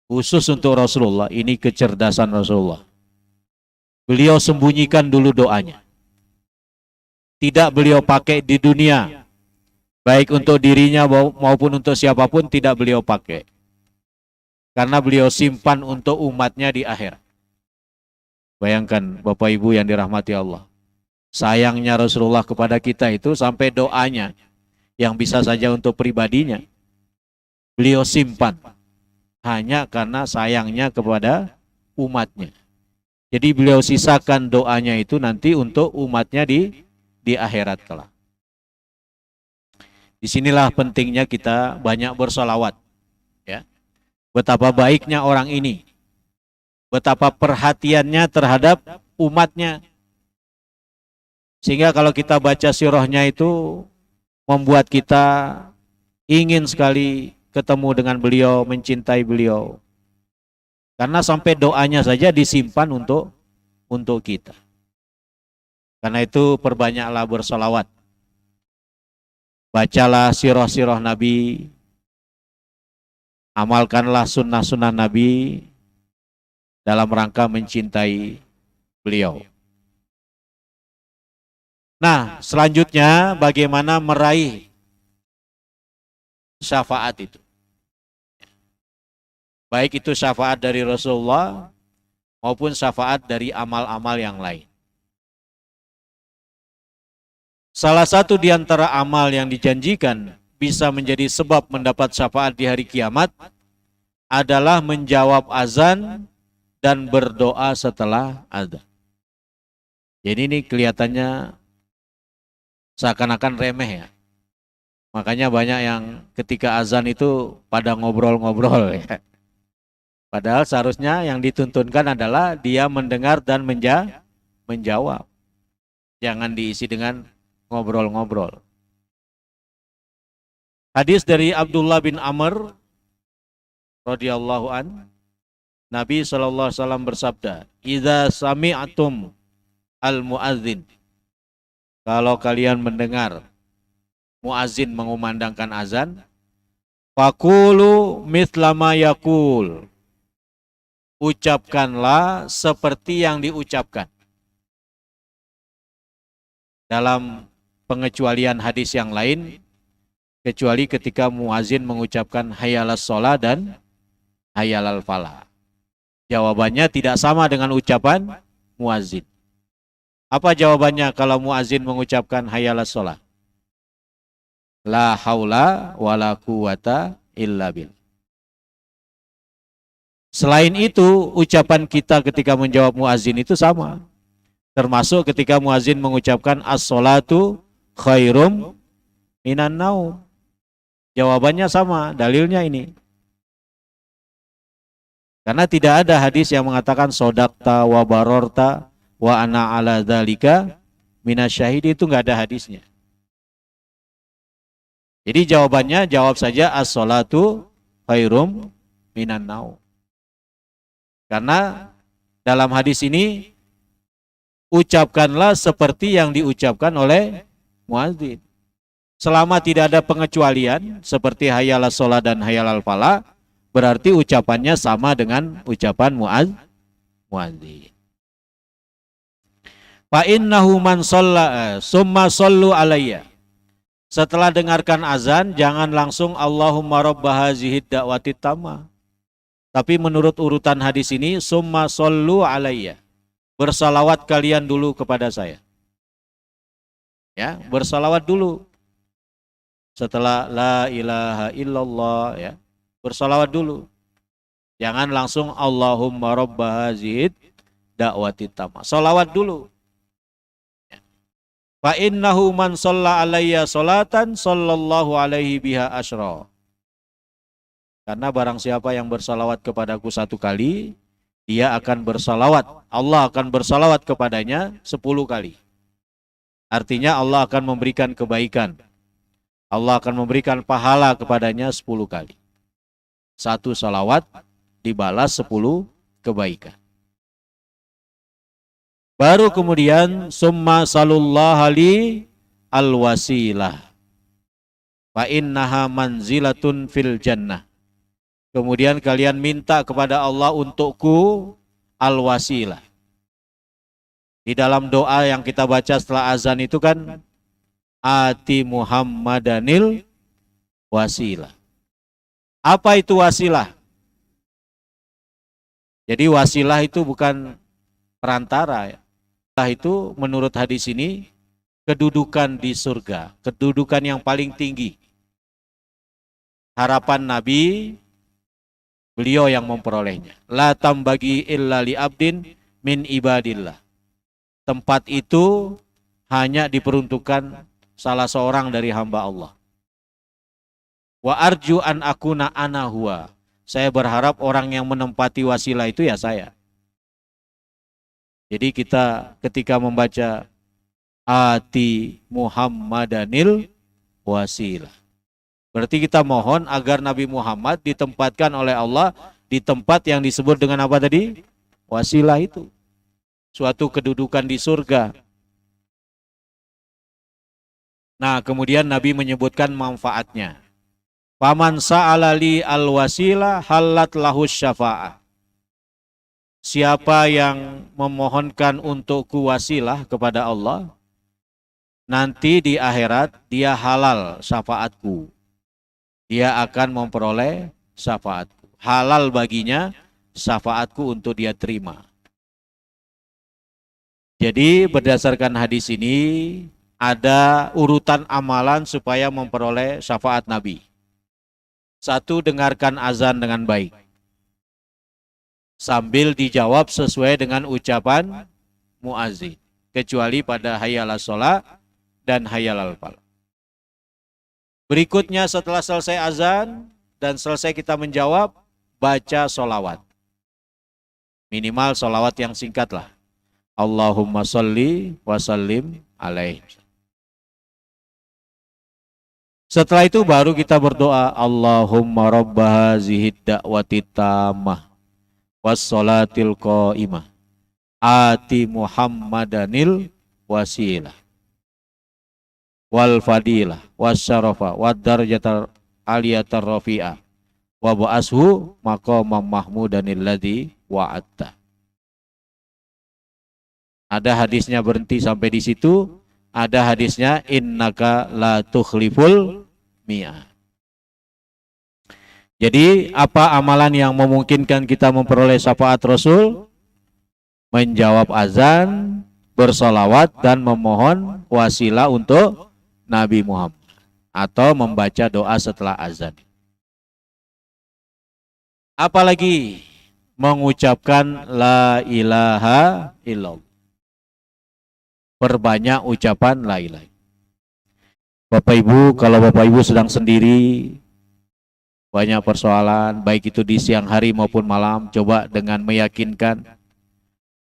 Khusus untuk Rasulullah, ini kecerdasan Rasulullah. Beliau sembunyikan dulu doanya. Tidak beliau pakai di dunia. Baik untuk dirinya maupun untuk siapapun tidak beliau pakai. Karena beliau simpan untuk umatnya di akhirat. Bayangkan Bapak Ibu yang dirahmati Allah. Sayangnya Rasulullah kepada kita itu sampai doanya yang bisa saja untuk pribadinya. Beliau simpan. Hanya karena sayangnya kepada umatnya. Jadi beliau sisakan doanya itu nanti untuk umatnya di akhirat kelak. Disinilah pentingnya kita banyak bersolawat. Ya. Betapa baiknya orang ini. Betapa perhatiannya terhadap umatnya. Sehingga kalau kita baca sirahnya itu membuat kita ingin sekali ketemu dengan beliau, mencintai beliau. Karena sampai doanya saja disimpan untuk kita. Karena itu perbanyaklah bersolawat. bacalah sirah-sirah Nabi, amalkanlah sunnah-sunnah Nabi dalam rangka mencintai beliau. Nah, selanjutnya bagaimana meraih syafaat itu? Baik itu syafaat dari Rasulullah maupun syafaat dari amal-amal yang lain. Salah satu di antara amal yang dijanjikan bisa menjadi sebab mendapat syafaat di hari kiamat adalah menjawab azan dan berdoa setelah azan. Jadi ini kelihatannya seakan-akan remeh ya. Makanya banyak yang ketika azan itu pada ngobrol-ngobrol ya. Padahal seharusnya yang dituntunkan adalah dia mendengar dan menjawab. Jangan diisi dengan ngobrol-ngobrol. Hadis dari Abdullah bin Amr radhiyallahu an, Nabi SAW bersabda, "Idza sami'tum al-muadzin." Kalau kalian mendengar muazin mengumandangkan azan, faqulu mithla ma yaqul. Ucapkanlah seperti yang diucapkan. Dalam pengecualian hadis yang lain, kecuali ketika muazin mengucapkan hayyalas sholah dan hayyalal falah. Jawabannya tidak sama dengan ucapan muazin. Apa jawabannya kalau muazin mengucapkan hayyalas sholah? La haula wala quwata illa billah. Selain itu, ucapan kita ketika menjawab muazin itu sama. Termasuk ketika muazin mengucapkan as-sholatu khairum minan naum. Jawabannya sama, dalilnya ini. Karena tidak ada hadis yang mengatakan sodakta wa barorta wa ana ala dzalika minasyahid, itu enggak ada hadisnya. Jadi jawabannya jawab saja as-sholatu khairum minan naum. Karena dalam hadis ini ucapkanlah seperti yang diucapkan oleh muadzin. Selama tidak ada pengecualian seperti hayyalas sholah dan hayyalal falah, berarti ucapannya sama dengan ucapan muadzin. Fa innahu man shalla summa shallu alayya. Setelah dengarkan azan, jangan langsung Allahumma rabb hazihid da'watit tammah. Tapi menurut urutan hadis ini, summa shallu alayya. Bersalawat kalian dulu kepada saya. Ya, bersalawat dulu. Setelah la ilaha illallah, ya, bersalawat dulu. Jangan langsung Allahumma rabb hazihid da'watit tammah. Salawat dulu. Fa innahu man shalla alayya sholatan sallallahu alaihi biha asyra. Karena barang siapa yang bersalawat kepadaku satu kali, dia akan bersalawat, Allah akan bersalawat kepadanya 10 kali. Artinya Allah akan memberikan kebaikan, Allah akan memberikan pahala kepadanya 10 kali. Satu salawat dibalas 10 kebaikan. Baru kemudian summa sallallahu alaihi al-wasilah fa innaha manzilatun fil jannah. Kemudian kalian minta kepada Allah untukku al-wasilah. Di dalam doa yang kita baca setelah azan itu kan ati Muhammadanil wasilah. Apa itu wasilah? Jadi wasilah itu bukan perantara ya. Itu menurut hadis ini kedudukan di surga, kedudukan yang paling tinggi. Harapan Nabi, beliau yang memperolehnya. La tambagi illa li abdin min ibadillah. Tempat itu hanya diperuntukkan salah seorang dari hamba Allah. Wa arju an akuna ana huwa. Saya berharap orang yang menempati wasilah itu ya saya. Jadi kita ketika membaca ati Muhammadanil wasilah, berarti kita mohon agar Nabi Muhammad ditempatkan oleh Allah di tempat yang disebut dengan apa tadi? Wasilah itu. – Suatu kedudukan di surga. Nah, kemudian Nabi menyebutkan manfaatnya. Faman sa'alali al-wasilah halat lahus syafa'ah. Siapa yang memohonkan untukku wasilah kepada Allah, nanti di akhirat dia halal syafaatku. Dia akan memperoleh syafaatku. Halal baginya syafaatku untuk dia terima. Jadi berdasarkan hadis ini ada urutan amalan supaya memperoleh syafaat Nabi. Satu, dengarkan azan dengan baik. Sambil dijawab sesuai dengan ucapan muazin. Kecuali pada hayyalas sholat dan hayyalal falah. Berikutnya setelah selesai azan dan selesai kita menjawab, baca sholawat. Minimal sholawat yang singkat lah. Allahumma sholli wa sallim alaihi. Setelah itu baru kita berdoa, Allahumma rabba hazihid da'wati tammah wassolatil qaimah ati Muhammadanil wasilah wal fadilah wasyarafa wad darajatal aliyatar rafi'ah wa ba'ashu maqamam mahmudanil ladzi wa'atta. Ada hadisnya berhenti sampai di situ. Ada hadisnya innaka la tukhliful mi'ah. Jadi apa amalan yang memungkinkan kita memperoleh syafaat Rasul? Menjawab azan, bersolawat dan memohon wasilah untuk Nabi Muhammad atau membaca doa setelah azan. Apalagi mengucapkan la ilaha illallah. Perbanyak ucapan la ilaha. Bapak Ibu, kalau Bapak Ibu sedang sendiri, banyak persoalan, baik itu di siang hari maupun malam, coba dengan meyakinkan,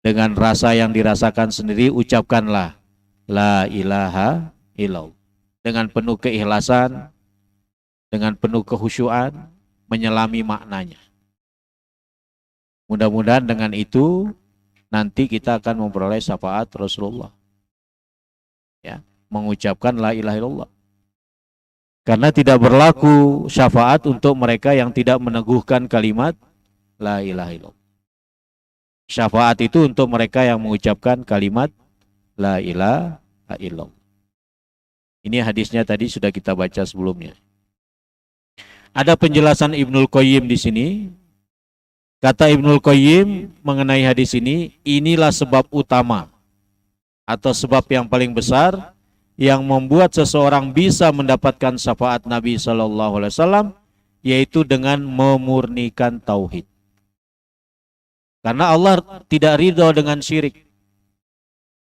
dengan rasa yang dirasakan sendiri, ucapkanlah la ilaha illallah. Dengan penuh keikhlasan, dengan penuh kehusyuan, menyelami maknanya. Mudah-mudahan dengan itu, nanti kita akan memperoleh syafaat Rasulullah. Ya, mengucapkan la ilaha illallah. Karena tidak berlaku syafaat untuk mereka yang tidak meneguhkan kalimat la ilaha illallah. Syafaat itu untuk mereka yang mengucapkan kalimat la ilaha illallah. Ini hadisnya tadi sudah kita baca sebelumnya. Ada penjelasan Ibnul Qayyim di sini. Kata Ibnul Qayyim mengenai hadis ini, inilah sebab utama atau sebab yang paling besar yang membuat seseorang bisa mendapatkan syafaat Nabi SAW, yaitu dengan memurnikan tauhid. Karena Allah tidak ridho dengan syirik.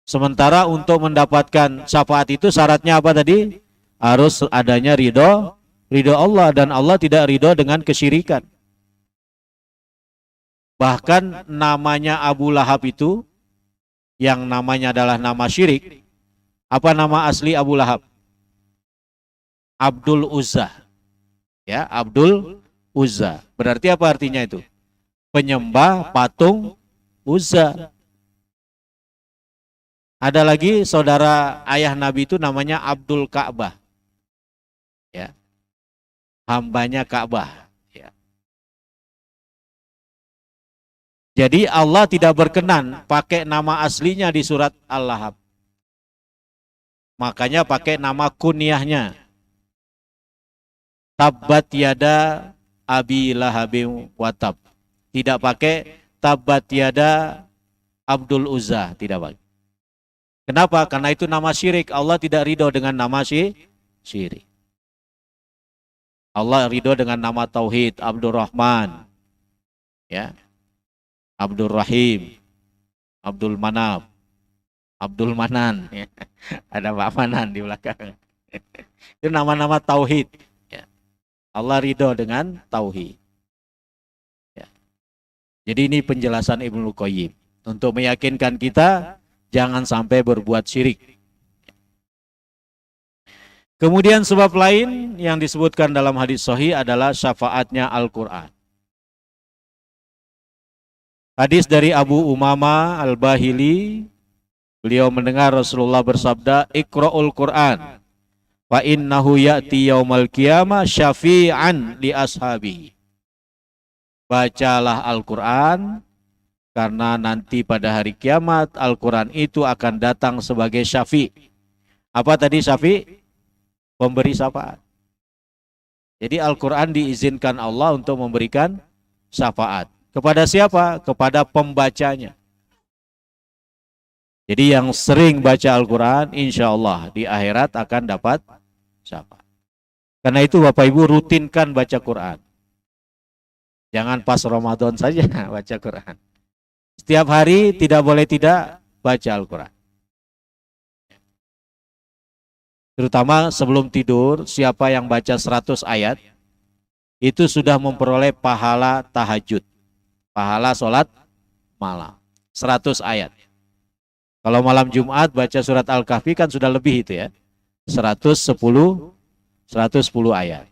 Sementara untuk mendapatkan syafaat itu syaratnya apa tadi? Harus adanya ridho Allah, dan Allah tidak ridho dengan kesyirikan. Bahkan namanya Abu Lahab itu, yang namanya adalah nama syirik. Apa nama asli Abu Lahab? Abdul Uzza. Ya, Abdul Uzza. Berarti apa artinya itu? Penyembah patung Uzza. Ada lagi saudara ayah Nabi itu namanya Abdul Ka'bah. Ya. Hambanya Ka'bah. Ya. Jadi Allah tidak berkenan pakai nama aslinya di surat Al-Lahab. Makanya pakai nama kunyahnya. Tabbat yada Abi Lahabim watab. Tidak pakai Tabbat yada Abdul Uzza. Tidak pakai. Kenapa? Karena itu nama syirik. Allah tidak ridho dengan nama syirik. Allah ridho dengan nama tauhid. Abdul Rahman. Ya. Abdul Rahim, Abdul Manaf, Abdul Manan, ya. Ada Pak Manan di belakang. Itu nama-nama tauhid. Ya. Allah ridho dengan tauhid. Ya. Jadi ini penjelasan Ibnul Qayyim untuk meyakinkan kita jangan sampai berbuat syirik. Kemudian sebab lain yang disebutkan dalam hadis sahih adalah syafaatnya Al-Quran. Hadis dari Abu Umamah Al-Bahili, beliau mendengar Rasulullah bersabda, Iqra'ul Quran, Fa innahu ya'ti yaumal qiyamah syafi'an li ashabihi. Bacalah Al-Quran, karena nanti pada hari kiamat Al-Quran itu akan datang sebagai syafi'. Apa tadi syafi'? Pemberi syafaat. Jadi Al-Quran diizinkan Allah untuk memberikan syafaat. Kepada siapa? Kepada pembacanya. Jadi yang sering baca Al-Quran, insya Allah di akhirat akan dapat syafaat. Karena itu Bapak Ibu rutinkan baca Quran. Jangan pas Ramadan saja baca Quran. Setiap hari tidak boleh tidak baca Al-Quran. Terutama sebelum tidur, siapa yang baca 100 ayat, itu sudah memperoleh pahala tahajud. Pahala sholat malam. 100 ayat. Kalau malam Jumat baca surat Al-Kahfi kan sudah lebih itu ya. 110 ayat.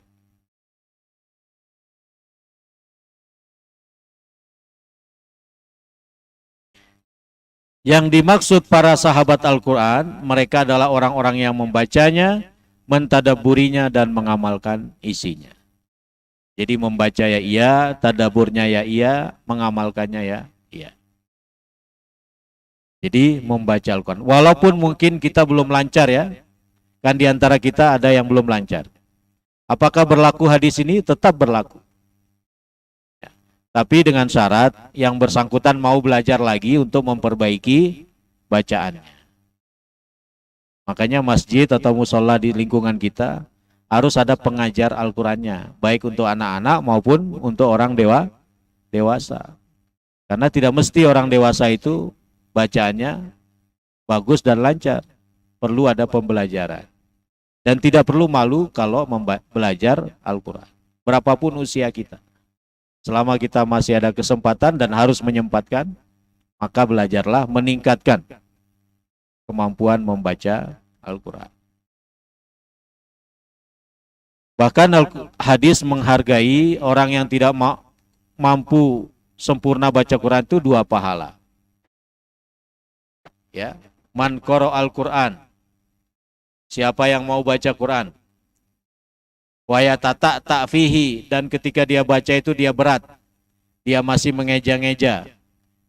Yang dimaksud para sahabat Al-Quran, mereka adalah orang-orang yang membacanya, mentadabburinya, dan mengamalkan isinya. Jadi membaca ya iya, tadaburnya ya iya, mengamalkannya ya iya. Jadi membaca Al-Quran. Walaupun mungkin kita belum lancar ya, kan di antara kita ada yang belum lancar. Apakah berlaku hadis ini? Tetap berlaku. Tapi dengan syarat yang bersangkutan mau belajar lagi untuk memperbaiki bacaannya. Makanya masjid atau musola di lingkungan kita harus ada pengajar Al-Qurannya, baik untuk anak-anak maupun untuk orang dewasa. Karena tidak mesti orang dewasa itu bacaannya bagus dan lancar. Perlu ada pembelajaran. Dan tidak perlu malu kalau belajar Al-Quran. Berapapun usia kita. Selama kita masih ada kesempatan dan harus menyempatkan, maka belajarlah meningkatkan kemampuan membaca Al-Quran. Bahkan hadis menghargai orang yang tidak mampu sempurna baca Quran itu 2 pahala. Ya, man qara Al-Quran. Siapa yang mau baca Quran? Wa yatata ta'fihi, dan ketika dia baca itu dia berat. Dia masih mengeja-ngeja.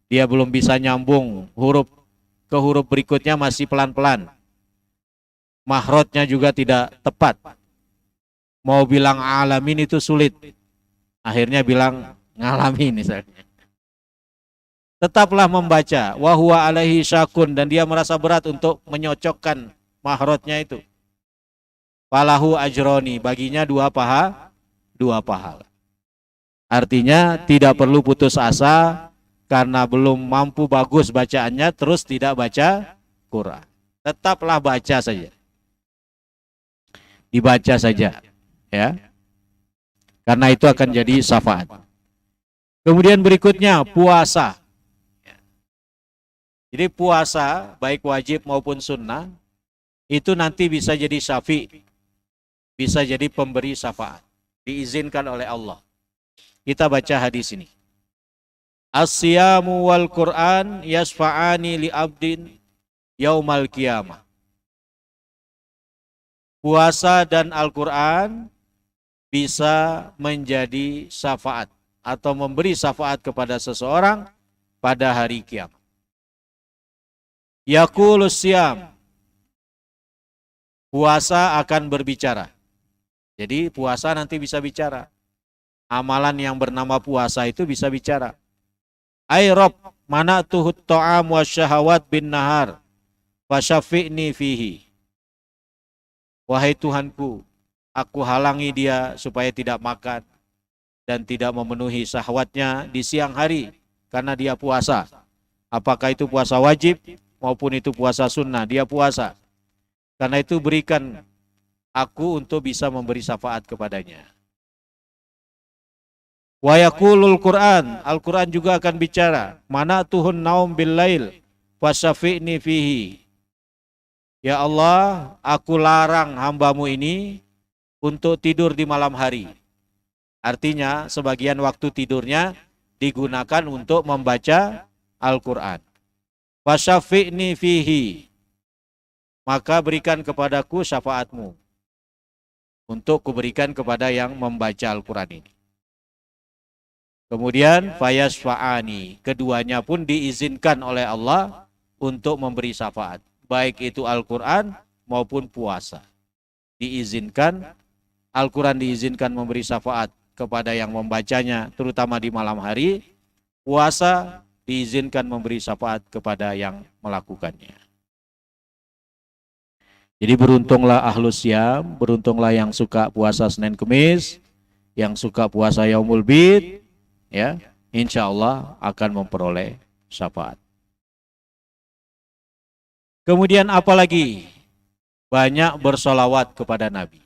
Dia belum bisa nyambung huruf ke huruf berikutnya, masih pelan-pelan. Mahrotnya juga tidak tepat. Mau bilang alamin itu sulit. Akhirnya bilang ngalamin misalnya. Tetaplah membaca. Wa huwa alaihi syakun, dan dia merasa berat untuk menyocokkan mahrotnya itu. Falahu ajroni, baginya 2 pahala. Artinya tidak perlu putus asa karena belum mampu bagus bacaannya terus tidak baca Quran. Tetaplah baca saja. Dibaca saja, ya. Karena itu akan jadi syafaat. Kemudian berikutnya puasa. Jadi puasa baik wajib maupun sunnah itu nanti bisa jadi syafi'. Bisa jadi pemberi syafaat, diizinkan oleh Allah. Kita baca hadis ini. As-siyamu wal Qur'an yasfa'ani li abdin yaumal qiyamah. Puasa dan Al-Quran bisa menjadi syafaat atau memberi syafaat kepada seseorang pada hari kiamat. Yaqulus siyam. Puasa akan berbicara. Jadi puasa nanti bisa bicara. Amalan yang bernama puasa itu bisa bicara. Ay Rabb, mana'tuhut ta'am wa syahawat bin nahar, fasyafi'ni fihi. Wahai Tuhanku, aku halangi dia supaya tidak makan dan tidak memenuhi syahwatnya di siang hari karena dia puasa. Apakah itu puasa wajib maupun itu puasa sunnah, dia puasa. Karena itu berikan aku untuk bisa memberi syafaat kepadanya. Wa yaqulul Qur'an, Al-Quran juga akan bicara. Mana tuhun naum bil lail wasyafi'ni fihi. Ya Allah, aku larang hambamu ini untuk tidur di malam hari. Artinya sebagian waktu tidurnya digunakan untuk membaca Al-Quran. Wasyafi'ni fihi, maka berikan kepadaku syafaatmu. untuk kuberikan kepada yang membaca Al-Quran ini. Kemudian fayasfa'ani, keduanya pun diizinkan oleh Allah untuk memberi syafaat, baik itu Al-Quran maupun puasa. Diizinkan, Al-Quran diizinkan memberi syafaat kepada yang membacanya, terutama di malam hari. Puasa diizinkan memberi syafaat kepada yang melakukannya. Jadi beruntunglah ahlus syam, beruntunglah yang suka puasa Senin Kemis, yang suka puasa Yaumul Bid, ya, insya Allah akan memperoleh syafaat. Kemudian apalagi? Banyak bersolawat kepada Nabi.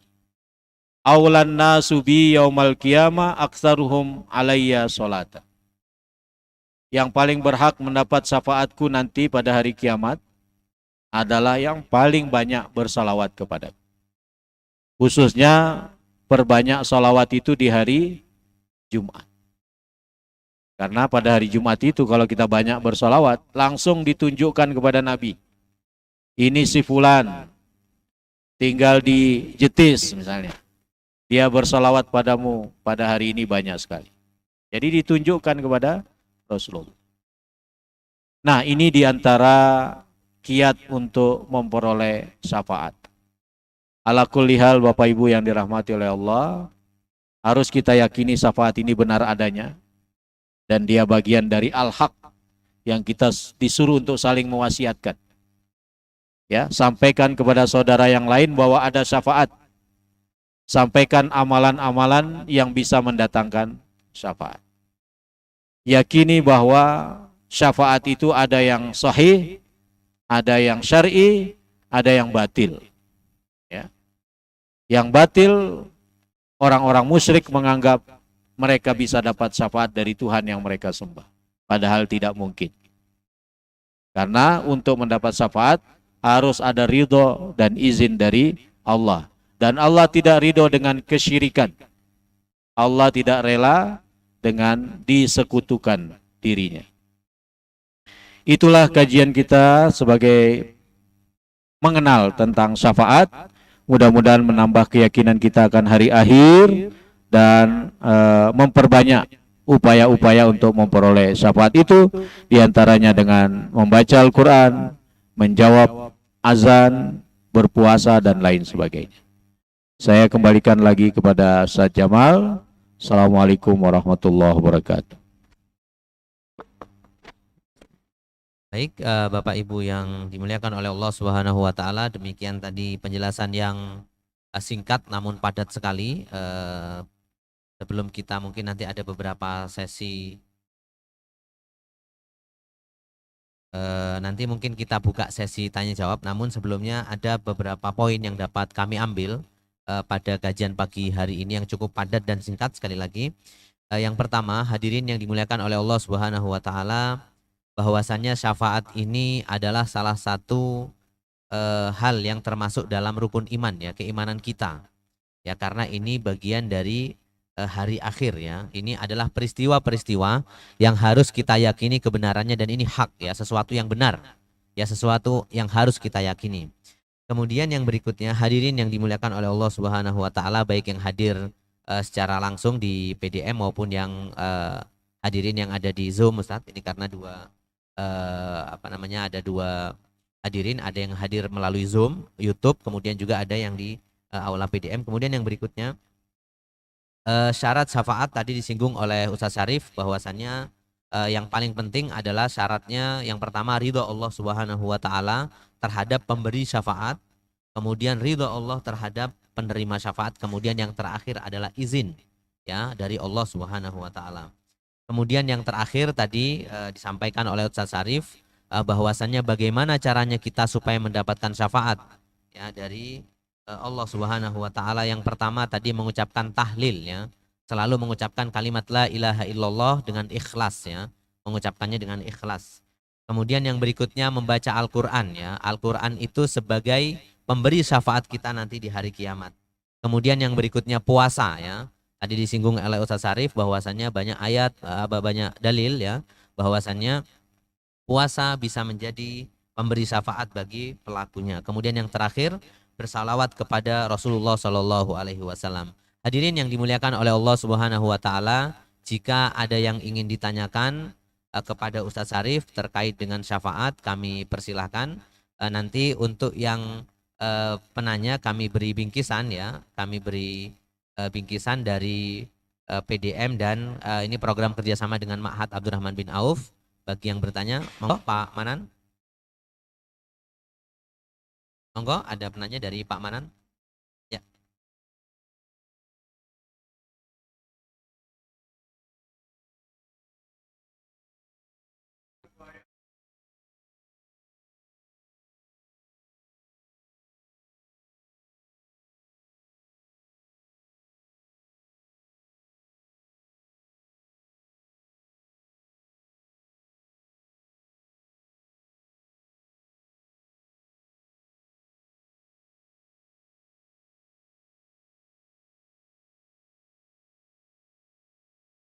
Aulan nasu bi yaumal qiyamah aktsaruhum alayya sholata. Yang paling berhak mendapat syafaatku nanti pada hari kiamat adalah yang paling banyak bersalawat kepada. Khususnya perbanyak salawat itu di hari Jumat. Karena pada hari Jumat itu kalau kita banyak bersalawat, langsung ditunjukkan kepada Nabi. Ini si fulan, tinggal di Jetis misalnya. Dia bersalawat padamu pada hari ini banyak sekali. Jadi ditunjukkan kepada Rasulullah. Nah, ini diantara kiat untuk memperoleh syafaat. Ala kulli hal, Bapak Ibu yang dirahmati oleh Allah, harus kita yakini syafaat ini benar adanya dan dia bagian dari al-haq yang kita disuruh untuk saling mewasiatkan. Ya, sampaikan kepada saudara yang lain bahwa ada syafaat. Sampaikan amalan-amalan yang bisa mendatangkan syafaat. Yakini bahwa syafaat itu ada yang sahih, ada yang syar'i, ada yang batil. Ya. Yang batil, orang-orang musyrik menganggap mereka bisa dapat syafaat dari Tuhan yang mereka sembah. Padahal tidak mungkin. Karena untuk mendapat syafaat harus ada ridho dan izin dari Allah. Dan Allah tidak ridho dengan kesyirikan. Allah tidak rela dengan disekutukan dirinya. Itulah kajian kita sebagai mengenal tentang syafaat. Mudah-mudahan menambah keyakinan kita akan hari akhir dan memperbanyak upaya-upaya untuk memperoleh syafaat itu, diantaranya dengan membaca Al-Quran, menjawab azan, berpuasa dan lain sebagainya. Saya kembalikan lagi kepada Ustaz Jamal. Assalamualaikum warahmatullahi wabarakatuh. Baik, Bapak Ibu yang dimuliakan oleh Allah Subhanahu wa taala, demikian tadi penjelasan yang singkat namun padat sekali. Sebelum kita mungkin nanti ada beberapa sesi, nanti mungkin kita buka sesi tanya jawab, namun sebelumnya ada beberapa poin yang dapat kami ambil pada kajian pagi hari ini yang cukup padat dan singkat sekali lagi. Yang pertama, hadirin yang dimuliakan oleh Allah Subhanahu wa taala, bahwasannya syafaat ini adalah salah satu hal yang termasuk dalam rukun iman, ya, keimanan kita. Ya, karena ini bagian dari hari akhir, ya. Ini adalah peristiwa-peristiwa yang harus kita yakini kebenarannya dan ini hak, ya, sesuatu yang benar. Ya, sesuatu yang harus kita yakini. Kemudian yang berikutnya, hadirin yang dimuliakan oleh Allah Subhanahu wa taala, baik yang hadir secara langsung di PDM maupun yang hadirin yang ada di Zoom, Ustaz. Ini karena ada dua hadirin, ada yang hadir melalui Zoom, YouTube, kemudian juga ada yang di aula PDM. Kemudian yang berikutnya, syarat syafaat tadi disinggung oleh Ustaz Syarif, bahwasannya yang paling penting adalah syaratnya yang pertama ridho Allah Subhanahu wa taala terhadap pemberi syafaat, kemudian ridho Allah terhadap penerima syafaat, kemudian yang terakhir adalah izin, ya, dari Allah Subhanahu wa taala. Kemudian yang terakhir tadi disampaikan oleh Ustaz Syarif bahwasannya bagaimana caranya kita supaya mendapatkan syafaat, ya, dari Allah Subhanahu wa taala. Yang pertama tadi mengucapkan tahlil, ya. Selalu mengucapkan kalimat la ilaha illallah dengan ikhlas, ya. Mengucapkannya dengan ikhlas. Kemudian yang berikutnya membaca Al-Qur'an, ya. Al-Qur'an itu sebagai pemberi syafaat kita nanti di hari kiamat. Kemudian yang berikutnya puasa, ya. Tadi disinggung oleh Ustaz Syarif bahwasannya banyak ayat, banyak dalil, ya, bahwasannya puasa bisa menjadi pemberi syafaat bagi pelakunya. Kemudian yang terakhir, bersalawat kepada Rasulullah Shallallahu Alaihi Wasallam. Hadirin yang dimuliakan oleh Allah Subhanahu Wa Taala, jika ada yang ingin ditanyakan kepada Ustadz Syarif terkait dengan syafaat, kami persilahkan. Nanti untuk yang penanya kami beri bingkisan ya, kami beri bingkisan dari PDM dan ini program kerjasama dengan Ma'had Abdurrahman bin Auf. Bagi yang bertanya, monggo Pak Manan. Monggo, ada penanya dari Pak Manan? Ya.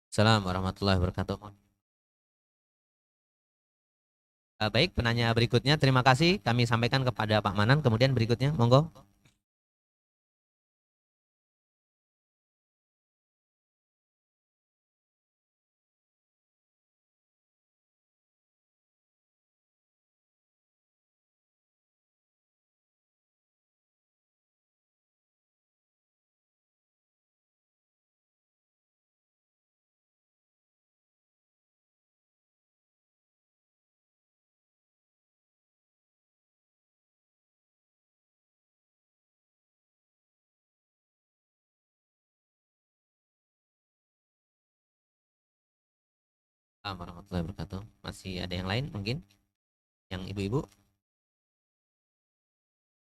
Assalamualaikum warahmatullahi wabarakatuh. Baik, penanya berikutnya, terima kasih kami sampaikan kepada Pak Manan. Kemudian berikutnya, monggo. Assalamualaikum warahmatullahi wabarakatuh. Masih ada yang lain mungkin? Yang ibu-ibu?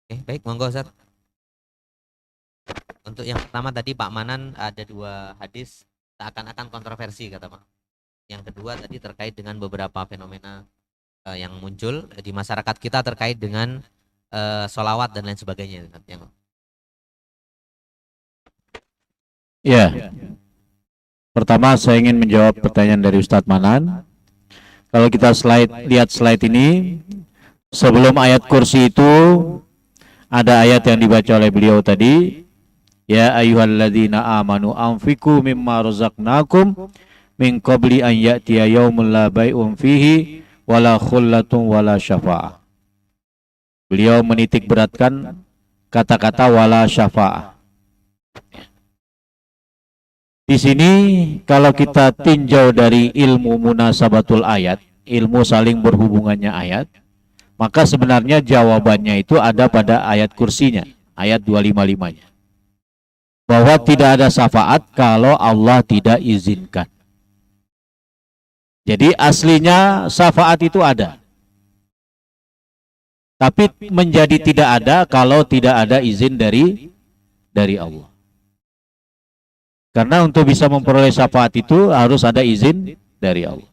Oke, baik, monggo Ustaz. Untuk yang pertama tadi Pak Manan ada 2 hadis seakan-akan kontroversi kata Pak. Yang kedua tadi terkait dengan beberapa fenomena yang muncul di masyarakat kita terkait dengan sholawat dan lain sebagainya. Ya. Pertama saya ingin menjawab pertanyaan dari Ustadz Manan. Kalau kita lihat slide ini, sebelum ayat kursi itu ada ayat yang dibaca oleh beliau tadi. Ya ayyuhalladzina amanu anfiqu mimma razaqnakum min qabli an ya'tiya yaumul la bai'un fihi wala khullatun wala syafa'ah. Beliau menitik beratkan kata-kata wala syafa'ah. Di sini kalau kita tinjau dari ilmu munasabatul ayat, ilmu saling berhubungannya ayat, maka sebenarnya jawabannya itu ada pada ayat kursinya, ayat 255-nya. Bahwa tidak ada syafaat kalau Allah tidak izinkan. Jadi aslinya syafaat itu ada. Tapi menjadi tidak ada kalau tidak ada izin dari Allah. Karena untuk bisa memperoleh syafaat itu harus ada izin dari Allah.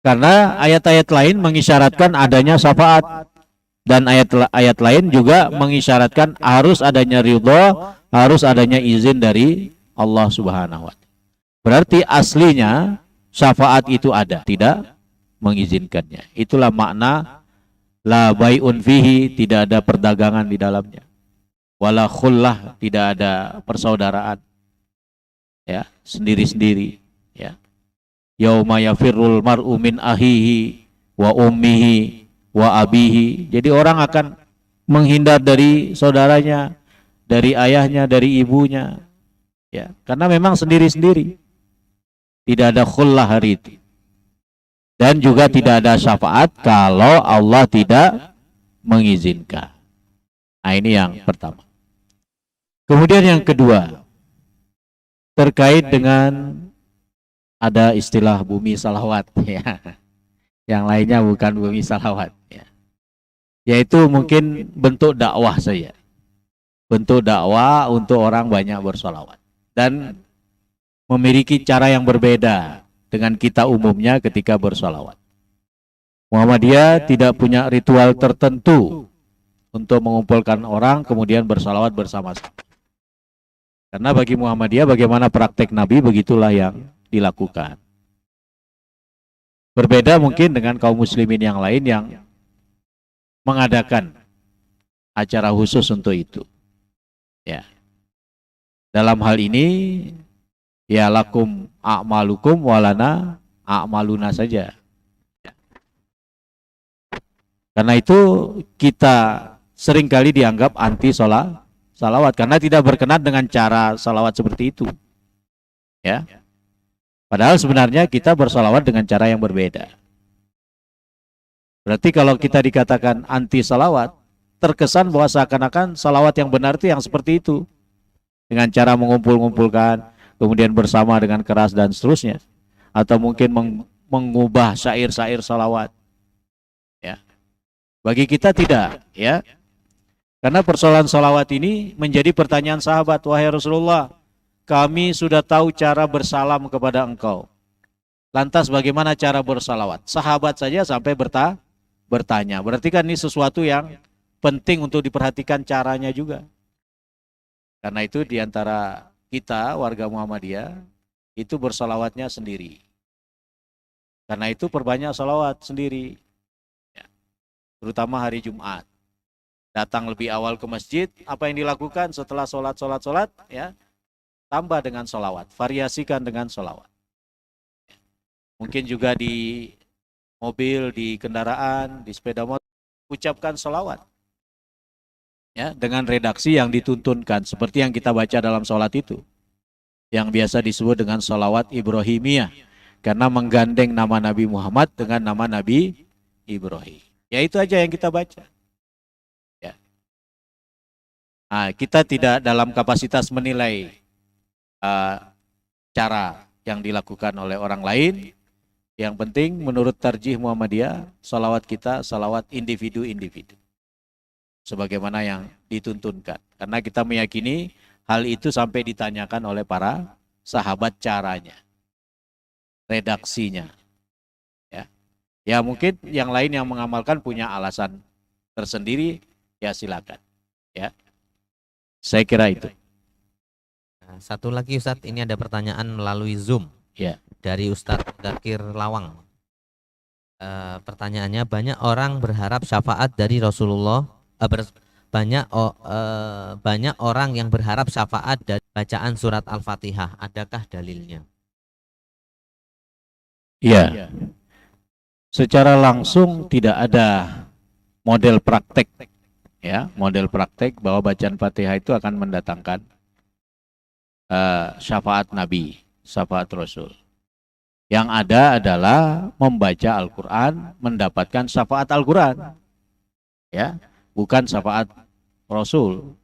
Karena ayat-ayat lain mengisyaratkan adanya syafaat. Dan ayat lain juga mengisyaratkan harus adanya ridha, harus adanya izin dari Allah Subhanahu wa Ta'ala. Berarti aslinya syafaat itu ada, tidak mengizinkannya. Itulah makna la bai'un fihi, tidak ada perdagangan di dalamnya. Wala khullah, tidak ada persaudaraan. Ya, sendiri-sendiri, ya. Yauma yafirrul mar'u min ahihi wa ummihi wa abihi. Jadi orang akan menghindar dari saudaranya, dari ayahnya, dari ibunya. Ya, karena memang sendiri-sendiri. Tidak ada khullah hari itu. Dan juga tidak ada syafaat kalau Allah tidak mengizinkan. Nah, ini yang pertama. Kemudian yang kedua, terkait dengan ada istilah bumi salawat, ya. Yang lainnya bukan bumi salawat, ya. Yaitu mungkin bentuk dakwah saja. Bentuk dakwah untuk orang banyak bersolawat. Dan memiliki cara yang berbeda dengan kita umumnya ketika bersolawat. Muhammadiyah tidak punya ritual tertentu untuk mengumpulkan orang kemudian bersolawat bersama-sama. Karena bagi Muhammadiyah bagaimana praktek Nabi begitulah yang dilakukan. Berbeda mungkin dengan kaum muslimin yang lain yang mengadakan acara khusus untuk itu. Ya. Dalam hal ini ya lakum a'malukum walana a'maluna saja. Karena itu kita seringkali dianggap anti salawat karena tidak berkenan dengan cara salawat seperti itu. Ya. Padahal sebenarnya kita bersalawat dengan cara yang berbeda. Berarti kalau kita dikatakan anti salawat, terkesan bahwa seakan-akan salawat yang benar itu yang seperti itu. Dengan cara mengumpul-ngumpulkan, kemudian bersama dengan keras dan seterusnya. Atau mungkin mengubah syair-syair salawat. Ya. Bagi kita tidak, ya. Karena persoalan salawat ini menjadi pertanyaan sahabat, wahai Rasulullah, kami sudah tahu cara bersalam kepada engkau. Lantas bagaimana cara bersalawat? Sahabat saja sampai bertanya. Berarti kan ini sesuatu yang penting untuk diperhatikan caranya juga. Karena itu diantara kita warga Muhammadiyah itu bersalawatnya sendiri. Karena itu perbanyak salawat sendiri. Ya. Terutama hari Jumat. Datang lebih awal ke masjid, apa yang dilakukan setelah sholat, ya, tambah dengan sholawat, variasikan dengan sholawat. Mungkin juga di mobil, di kendaraan, di sepeda motor, ucapkan sholawat. Ya, dengan redaksi yang dituntunkan, seperti yang kita baca dalam sholat itu. Yang biasa disebut dengan sholawat Ibrahimiyah. Karena menggandeng nama Nabi Muhammad dengan nama Nabi Ibrahim. Ya itu aja yang kita baca. Ya. Nah, kita tidak dalam kapasitas menilai cara yang dilakukan oleh orang lain. Yang penting menurut tarjih Muhammadiyah, salawat kita salawat individu-individu sebagaimana yang dituntunkan, karena kita meyakini hal itu sampai ditanyakan oleh para sahabat caranya, redaksinya. Ya mungkin yang lain yang mengamalkan punya alasan tersendiri, ya silakan. Ya, saya kira itu. Satu lagi Ustadz, ini ada pertanyaan melalui Zoom Ya. dari Ustadz Zakir Lawang. Pertanyaannya, banyak orang berharap syafaat dari Rasulullah, banyak orang yang berharap syafaat dari bacaan surat Al-Fatihah. Adakah dalilnya? Iya. Secara langsung tidak ada model praktek, ya, model praktek bahwa bacaan Fatihah itu akan mendatangkan syafaat Nabi, syafaat Rasul. Yang ada adalah membaca Al-Quran, mendapatkan syafaat Al-Quran, ya, bukan syafaat Rasul.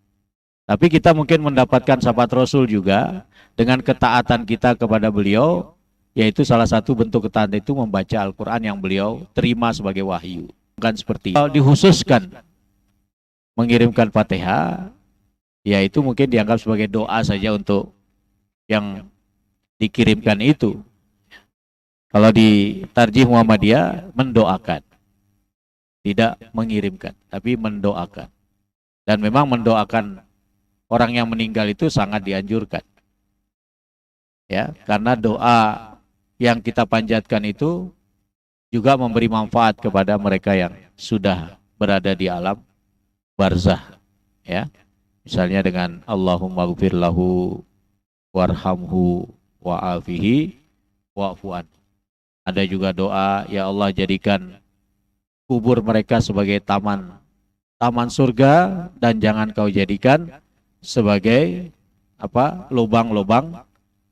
Tapi kita mungkin mendapatkan syafaat Rasul juga dengan ketaatan kita kepada beliau, yaitu salah satu bentuk ketaatan itu membaca Al-Quran yang beliau terima sebagai wahyu. Bukan seperti kalau dikhususkan mengirimkan Fatihah, yaitu mungkin dianggap sebagai doa saja untuk yang dikirimkan itu. Kalau di tarjih Muhammadiyah mendoakan, tidak mengirimkan, tapi mendoakan. Dan memang mendoakan orang yang meninggal itu sangat dianjurkan. Ya, karena doa yang kita panjatkan itu juga memberi manfaat kepada mereka yang sudah berada di alam barzah. Ya, misalnya dengan Allahumma ghfir lahu warhamhu wa'afihi wa'fu anhu. Ada juga doa, ya Allah jadikan kubur mereka sebagai taman surga dan jangan kau jadikan sebagai lubang-lubang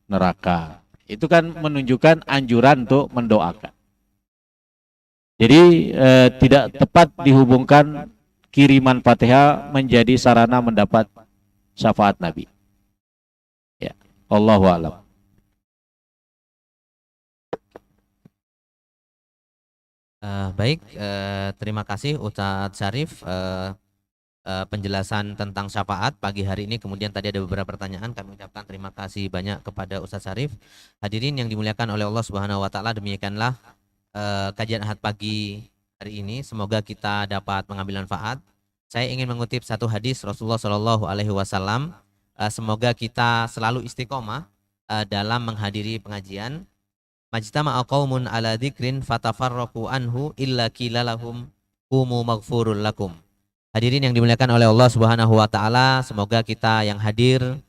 neraka. Itu kan menunjukkan anjuran untuk mendoakan. Jadi tidak tepat dihubungkan kiriman Fatihah menjadi sarana mendapat syafaat Nabi. Ya, Allahu a'lam. Baik, terima kasih Ustadz Syarif penjelasan tentang syafaat pagi hari ini. Kemudian tadi ada beberapa pertanyaan, kami ucapkan terima kasih banyak kepada Ustadz Syarif. Hadirin yang dimuliakan oleh Allah Subhanahu wa taala, demikianlah kajian Ahad pagi hari ini. Semoga kita dapat mengambil manfaat. Saya ingin mengutip satu hadis Rasulullah Shallallahu alaihi wasallam. Semoga kita selalu istiqomah dalam menghadiri pengajian. Majtama'a qaumun ala dzikrin fatafarraqu anhu illa qila lahum qumu maghfurul lakum. Hadirin yang dimuliakan oleh Allah Subhanahu wa taala, semoga kita yang hadir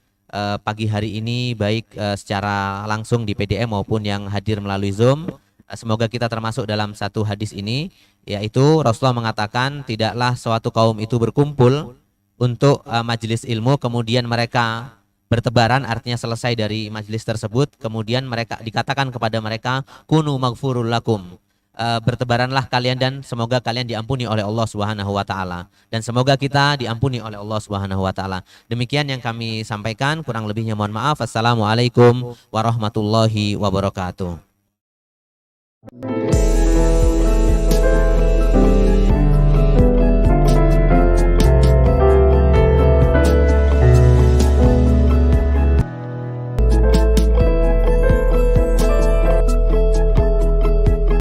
pagi hari ini baik secara langsung di PDM maupun yang hadir melalui Zoom, semoga kita termasuk dalam satu hadis ini, yaitu Rasulullah mengatakan tidaklah suatu kaum itu berkumpul untuk majelis ilmu kemudian mereka bertebaran, artinya selesai dari majelis tersebut kemudian mereka dikatakan kepada mereka kunu maghfurul lakum, bertebaranlah kalian dan semoga kalian diampuni oleh Allah Subhanahu wa taala, dan semoga kita diampuni oleh Allah Subhanahu wa taala. Demikian yang kami sampaikan, kurang lebihnya mohon maaf. Assalamualaikum warahmatullahi wabarakatuh.